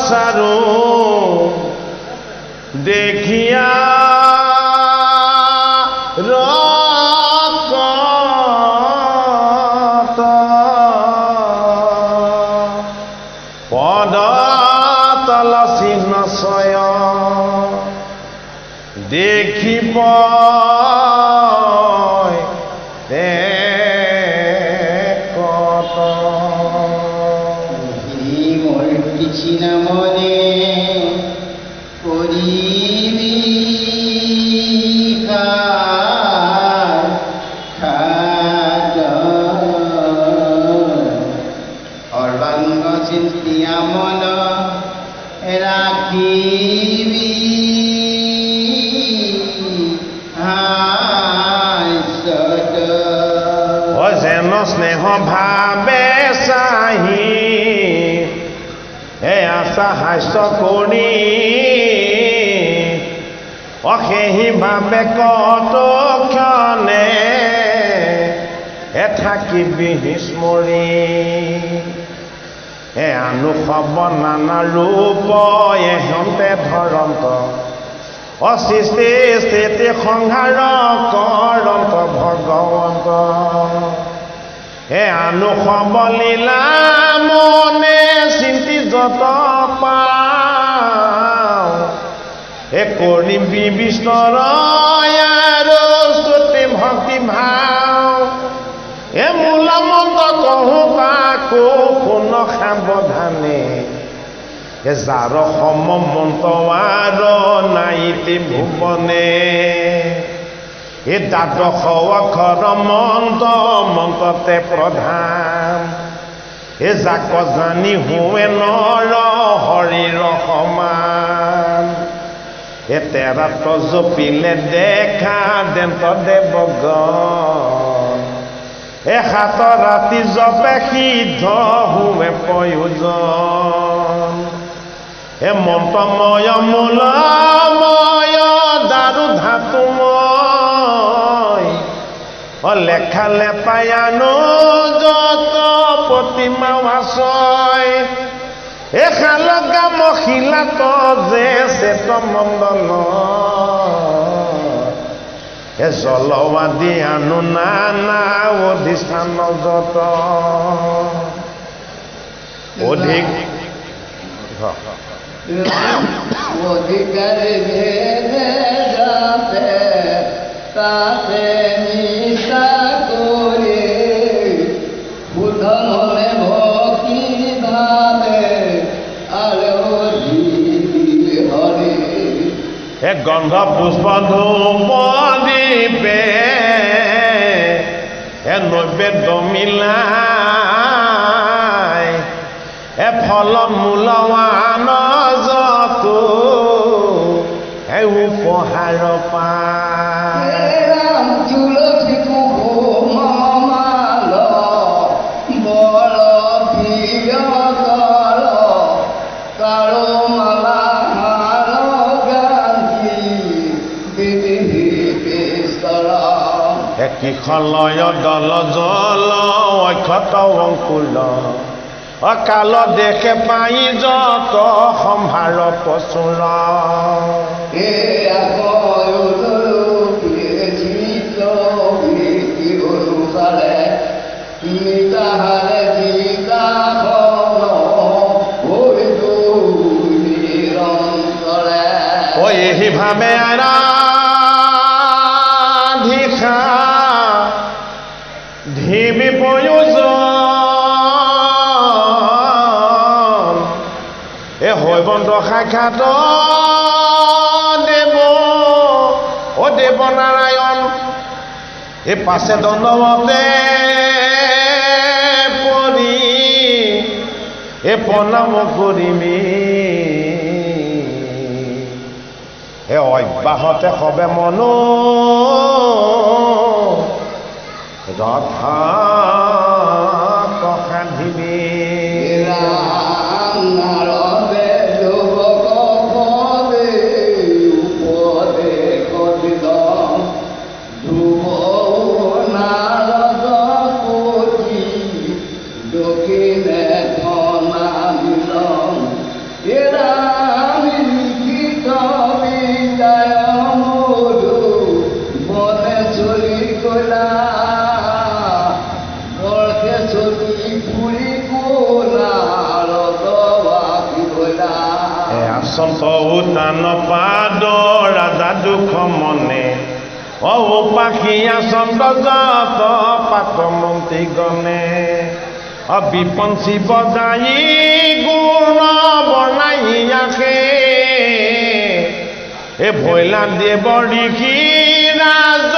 চাৰু দেখিয়া ৰকত পদতল চিহ্ন ছয় দেখিব নামনে কৰিবি সৰ্বাঙ্গ চিন্তিয়া মন ৰাখিবি যেন স্নেহ ভাবে চাহি আশা হাস্য কৰি অশেহি ভাবে কত ক্ষণে থাকিবি স্মৰি আনুসৱ নানা ৰূপ এহন্তে ধৰন্ত অসৃষ্টি স্থিতি সংহাৰ কৰন্ত ভগৱন্ত আনুসৱ লীলা মনে চিন্তি যত পাওঁ কৰিবি বিষ্ণুৰ আৰু স্তুতি ভক্তি ভাৱ মূল মন্ত্ৰ কহো কাকো শুন সাৱধানে যাৰ সম মন্ত্ৰ আৰু নাইতি ভুৱনে দ্বাদশ অক্ষৰ মন্ত্ৰতে প্ৰধান যাক জানি হুৱে নৰ হৰিৰ সমান তেৰাত জপিলে দেখা দেন্ত দেৱগণ সাত ৰাতি জপে সিদ্ধ হুৱে প্ৰয়োজন মন্ত্ৰময় মূলময় দাৰু ধাতুময় লেখালে পায়ানো যত প্ৰতিমা আছয় শালগা মহিলাত যে চেত মণ্ডল জলৱাদী আনু নানা অধিষ্ঠান যত অধিক অধিকার ভেদে যাতে তাতে নিশা করে বুধ মনে ভক্তি ভাবে আলো হরে গন্ধ পুষ্প ধূপ দীপে নৈবেদ্য মিলাই ফল মূল আন যত উপহাৰ পায় তুলসী কুসুমাল বল প্রিয় কর কারো মালা হার গান্ধী বিধি পেশর কিশলয় দল জল অক্ষত অংকুল অকাল দেখে পাই যত সম্ভাৰ প্ৰচুৰ এই ভাবে সাক্ষাৎ দেৱ নাৰায়ণ এই পাছে দণ্ডমতে পৰি এ প্ৰণাম কৰিমি এ অব্যাহতে সবে মনো ৰথা প্ৰসাদিবি উত্তান পাদ ৰাজা দুখ মনে অপাখীয়া চন্দ্ৰজাত পাত মন্ত্ৰী গণে অবিপঞ্চী বজাই গুণ বনাই আখে এ ভৈলা দেৱ ঋষি ৰাজ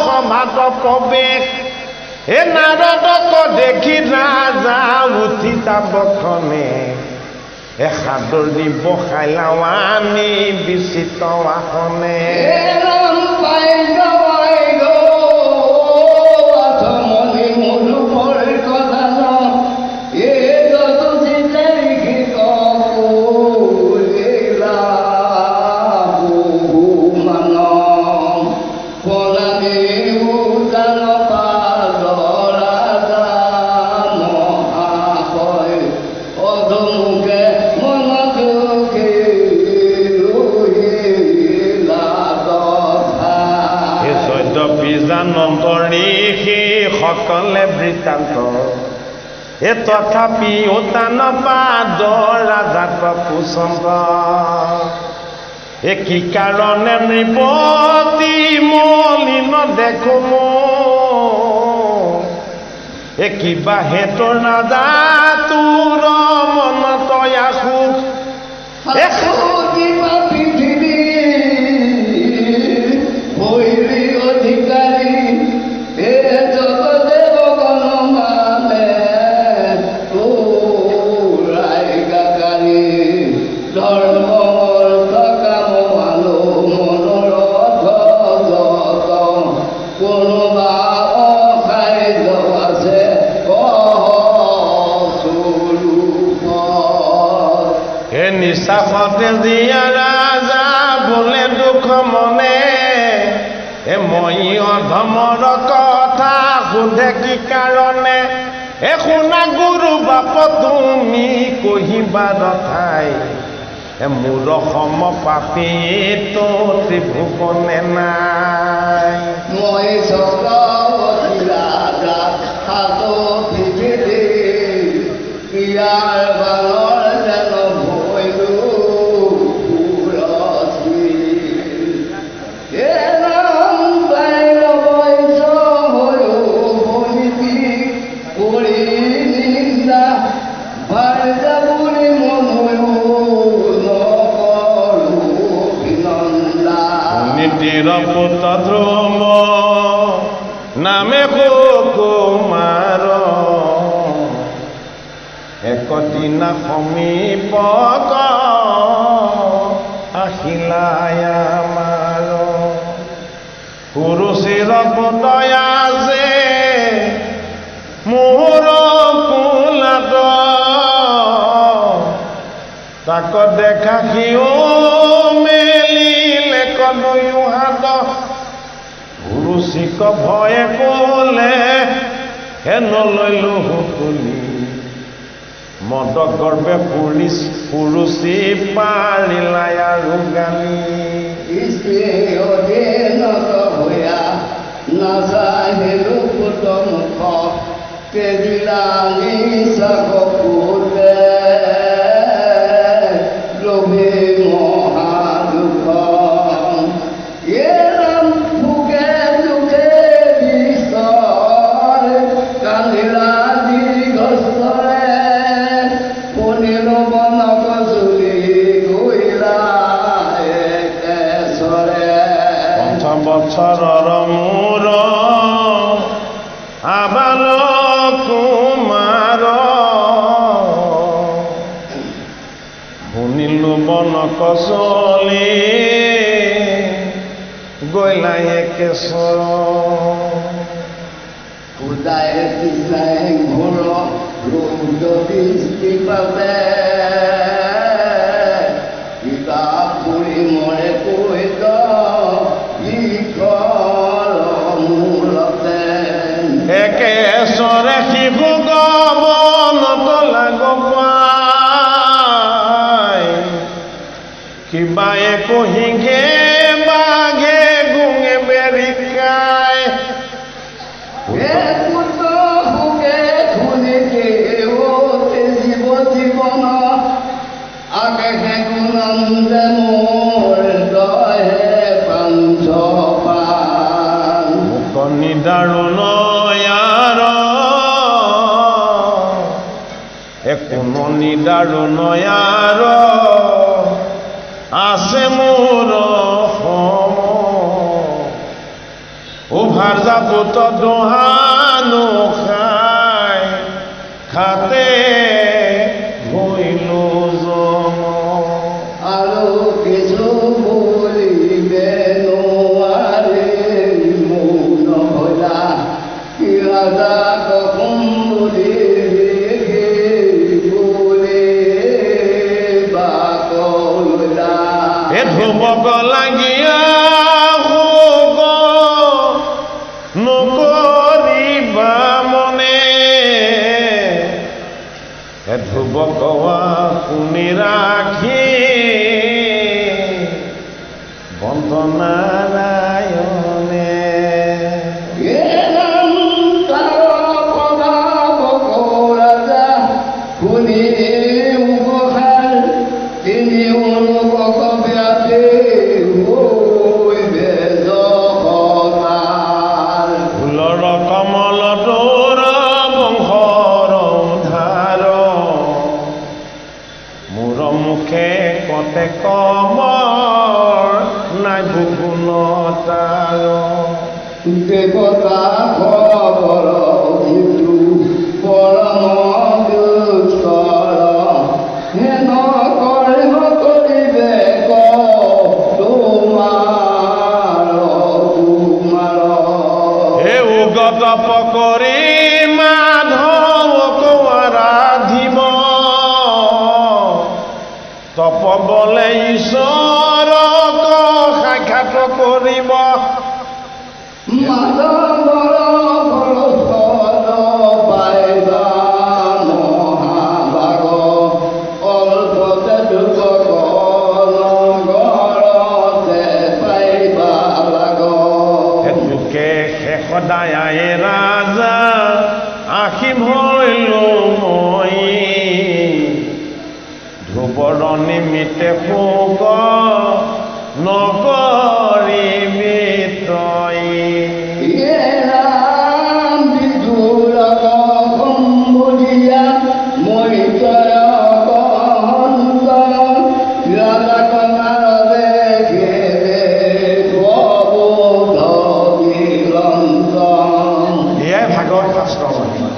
সভাত প্ৰৱেশ এ নাৰদক দেখি ৰাজা উঠি তাবখনে এ সাদৰ দিব খাইলাৱানি বিচিত আসনে সকলে বৃত্তান্ত এ তথাপি উত্তান পাদ ৰাজাত কুচন্দ এ কি কাৰণে নৃপতি মলিন দেখো এ কিবা হেতৰ ৰাজা তোৰ মনত আখো নিশাখতে দিয়া ৰাজা বোলে দুখ মনে এ মই অধমৰ কথা সোধে কি কাৰণে এ শুনা গুৰু বাপ তুমি কহিবাৰ ঠাই এ মোৰ সম পাপী তো ত্ৰিভুৱনে নাই মই চক্ৰৱৰ্তী ৰাজা সাধু পৃথিৱী ইয়াৰ বানৰ জানো পুত ধ্ৰুৱ নামে কুমাৰ একদিনা সমীপ আহিলাই আমাৰ পুৰুষিৰ পুতয়া যে মোৰ কুলাত তাক দেখা সিও মেলিলে কদয়ো হাত পুৰুষিক ভয়ে কলে হে নলৈলো হুকুলি মদ গৰ্বে পুৰুষি পাৰিলাই আৰু গালি নাচাহিলো পুত মুখ তেজিলা নিচাক পুতে লোভে মহাদুখ ফুকে দুখে বিস্তৰ কান্দিলা দীৰ্ঘস্তৰে পুনিল বনক চুলি গৈ মূৰ আবাল কুমাৰ শুনিলো বন কচলি গৈলাই কেশৰ পূজাই পিছাই ঘোৰ ৰুদ বৃষ্টি পাতে কিবা পুৰি মৰে কৈত লিখৰ মূলতে একেশৰে শিশু গমনত লাগ পাই কিবা একো হিঙে বাঘে গুঙে বেৰিকাই জীবন আকাশে গুণন্দে মোৰ দহে পাঞ্চ পান নিদাৰুণ ইয়াৰ একোনো নিদাৰুণ ইয়াৰ আছে মোৰ উভাৰ জাপুত দোহানো খাই খাতে ভৈলো জন আৰু কিছু বলিবে নোৱাৰে মৌন ভলা কি ৰাজা কম বুলি এ ধ্ৰুৱক লাগিয়া নকৰিবা মনে এ ধ্ৰুৱক কোনে ৰাখি বন্দনাৰায়ণে ফুলৰ কমল তোৰ বংশৰ ধাৰ মোৰ মুখে কতে কমৰ নাই গুণ তাৰ দেৱতা খবৰ যিটো পৰম দুষ্টৰ হেন কৰ্ম কৰিবে তোমাৰ হে উগত পকৰি মাধৱ আৰাধিব তপ বলে ঈশ্বৰক সাক্ষাৎ কৰিব মাধৱৰ ভৰসত পাইবা মহাভাগ অল্পতে দুৰ্গত নগৰতে পাইবা লাগ লোকে শেষদায়াই ৰাজা আশী ভৰিলো মই ধ্ৰুৱৰ নিমিত্তে শোক নকৰিবি তই ৰাম বিদুৰক সম্বুলিয়া মই তয় কহন্ত ৰাজাক নাৰদে ঘেৰে প্ৰবোধ নিৰঞ্জন এয়াই ভাগৱত শাস্ত্ৰ মহিমা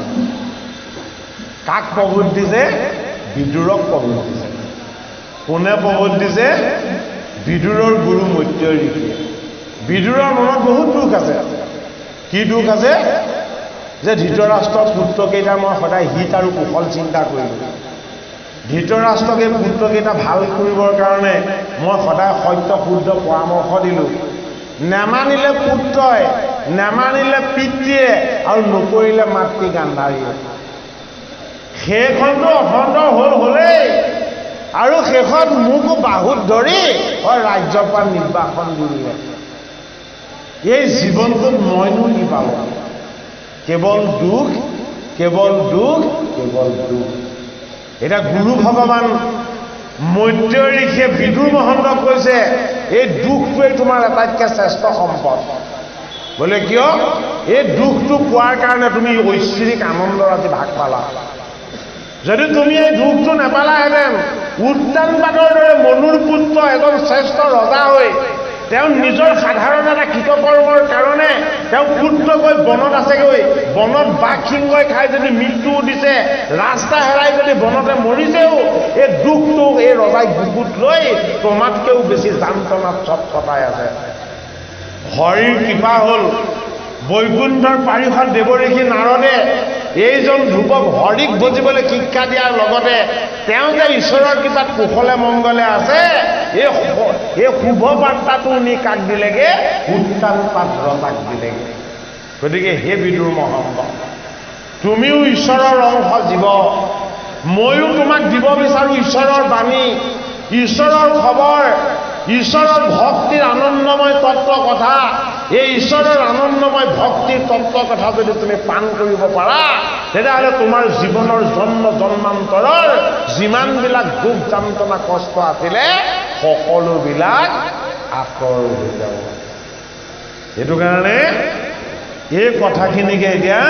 কাক প্ৰবোধ দিছে বিদুৰক প্ৰবোধ দিছে কোনে প্ৰবোধ দিছে বিদুৰৰ গুৰু মৈত্য ঋষিয়ে বিদুৰৰ মনত বহুত দুখ আছে কি দুখ আছে যে ধৃতৰাষ্ট্ৰৰ পুত্ৰকেইটা মই সদায় হিত আৰু কুশল চিন্তা কৰিলোঁ ধৃতৰাষ্ট্ৰক এই পুত্ৰকেইটা ভাল কৰিবৰ কাৰণে মই সদায় সত্য শুদ্ধ পৰামৰ্শ দিলোঁ নেমানিলে পুত্ৰই নেমানিলে পিতৃয়ে আৰু নকৰিলে মাতৃ গান্ধাৰীয়ে সেইখনটো অখণ্ড হ'লেই আৰু শেষত মোক বাহুত ধৰি ৰাজ্যৰ পৰা নিৰ্বাসন দিলে এই জীৱনটোত মইনো কি পালোঁ কেৱল দুখ কেৱল দুখ কেৱল দুখ এতিয়া গুৰু ভগৱান মৈত্য ঋষিয়ে বিদুৰ মহন্তক কৈছে এই দুখটোৱে তোমাৰ আটাইতকৈ শ্ৰেষ্ঠ সম্পদ বোলে কিয় এই দুখটো পোৱাৰ কাৰণে তুমি ঐশ্বৰিক আনন্দৰ আজি ভাগ পালা যদি তুমি এই দুখটো নাপালাহেঁতেন উত্তানবাদৰ দৰে মনুৰ পুত্ৰ এজন শ্ৰেষ্ঠ ৰজা হৈ তেওঁ নিজৰ সাধাৰণ এটা কৃতকৰ্মৰ কাৰণে তেওঁ ক্ষুদ্ৰ গৈ বনত আছেগৈ, বনত বাঘ সিংহই খাই যদি মৃত্যু দিছে, ৰাস্তা হেৰাই যদি বনতে মৰিছেও, এই দুখটো এই ৰজাই বুকুত লৈ তোমাতকেও বেছি যান্ত্ৰণাত ছটফটাই আছে। হৰিৰ কৃপা হ'ল, বৈকুণ্ঠৰ পাৰিষদ দেৱঋষি নাৰদে এইজন ধ্ৰুৱক হৰিক বুজিবলৈ শিক্ষা দিয়াৰ লগতে তেওঁ যে ঈশ্বৰৰ কৃপাত কুশলে মংগলে আছে, এই শুভ বাৰ্তাটো নি কাক দিলেগে? উত্তানপাত ৰজাক দিলেগে। গতিকে হে বিদুৰ মহন্ত, তুমিও ঈশ্বৰৰ অংশ জীৱ, ময়ো তোমাক দিব বিচাৰোঁ ঈশ্বৰৰ বাণী, ঈশ্বৰৰ খবৰ, ঈশ্বৰৰ ভক্তিৰ আনন্দময় তত্ত্ব কথা। এই ঈশ্বৰৰ আনন্দময় ভক্তিৰ তত্ত্ব কথা যদি তুমি পান কৰিব পাৰা, তেতিয়াহ'লে তোমাৰ জীৱনৰ জন্ম জন্মান্তৰৰ যিমানবিলাক দুখ যান্ত্ৰণা কষ্ট আছিলে সকলোবিলাক আঁতৰ হৈ যাব। সেইটো কাৰণে এই কথাখিনিকে এতিয়া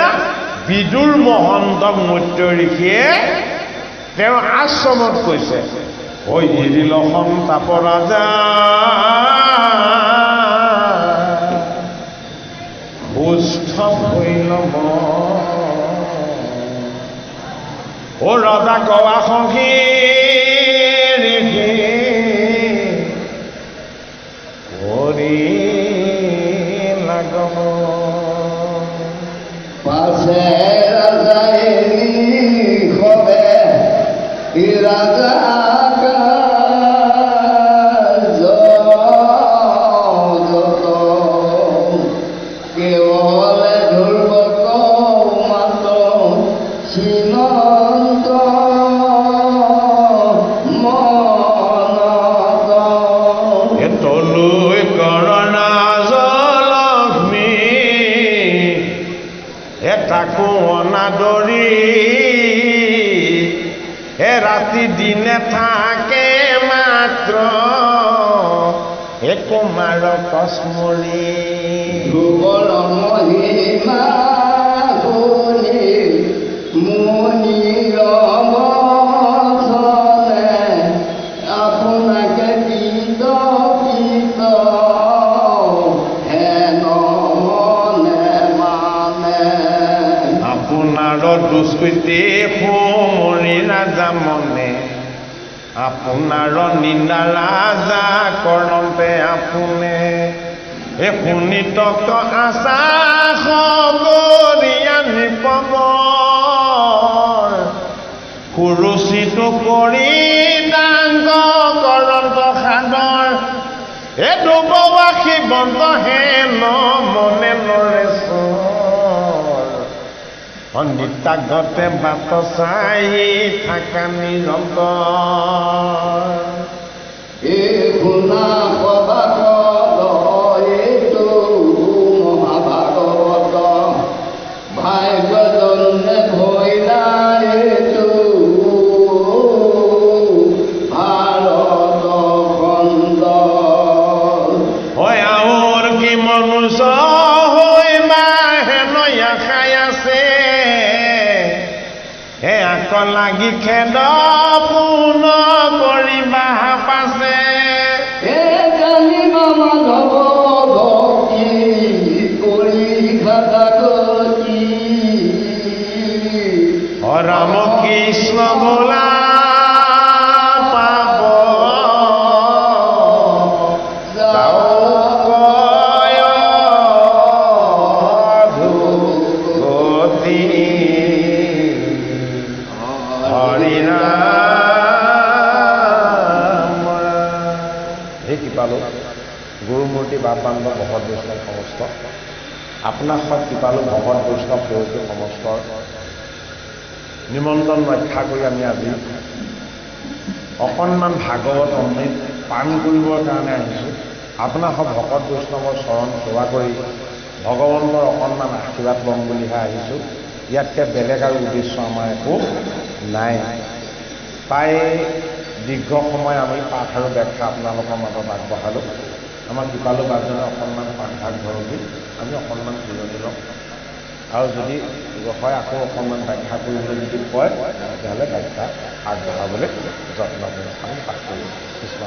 বিদুৰ মহন্তক মৈত্ৰেয় ঋষিয়ে তেওঁ আশ্ৰমত কৈছে। ঐ এৰিল সন্তাপ ৰাজা সুস্থ হৈল ও ৰজা কৱা সখী ঋষি কৰি লাগম পাছে রাজায় হবে রাজা রাতি দিনে থাকে মাত্র কুমার কসমরি ধ্রুবর মহিমা গুণী মুনির বচনে আপনাকে পিত পিত হেন মনে মানে আপনার দুষ্কৃতি ফুমৰি ৰাজা মনে আপোনাৰ নিন্দা ৰাজা কৰন্তে আপোনে এ শুনিত আশা খবৰীয়া নিপবৰ সুৰুচিত কৰি ডাংগ কৰন্ত সাদৰ এ দুববাসী বন্ত হেন মনে নৰেশ নিতাগতে বাট চাই থাকা নিৰন্তৰ এই শুনা সবাক এইটো মহাভাগৱত ভাগ্যজনে ভৈলা এইটো ভাৰত খণ্ড হয় আউৰ কি মনুষ্য হৈ মাহেনয়া খাই আছে হে আক লাগি খেদ পূৰ্ণ কৰিবা পাছে জানিব মাধৱ ভক্তি কৰি খাতা গতি ৰাম কৃষ্ণ বোলা পাব গতি গুৰুমূৰ্তি বাপবান্ধৱ ভকত বৈষ্ণৱ সমস্ত আপোনাক সৎ কৃপালু ভকত বৈষ্ণৱ সেৱকী সমস্ত নিমন্ত্ৰণ ৰক্ষা কৰি আমি আজি অকণমান ভাগৱত অমৃত পান কৰিবৰ কাৰণে আহিছোঁ। আপোনাক সব ভকত বৈষ্ণৱৰ চৰণ সেৱা কৰি ভগৱন্তৰ অকণমান আশীৰ্বাদ ল'ম বুলিহে আহিছোঁ। ইয়াতকৈ বেলেগ আৰু উদ্দেশ্য আমাৰ একো নাই। প্ৰায় দীৰ্ঘ সময় আমি পাঠ আৰু ব্যাখ্যা আপোনালোকৰ মাজত আগবঢ়ালোঁ। আমাৰ কৃপালু বাজনে অকণমান পাঠভাগ ধৰকি আমি অকণমান জিৰণি ল'ম আৰু যদি হয় আকৌ অকণমান ব্যাখ্যা কৰিবলৈ যদি কয় তেতিয়াহ'লে ব্যাখ্যা আগবঢ়াবলৈ যত্ন কৰিম। আমি পাঠ কৰিম। কৃষ্ণ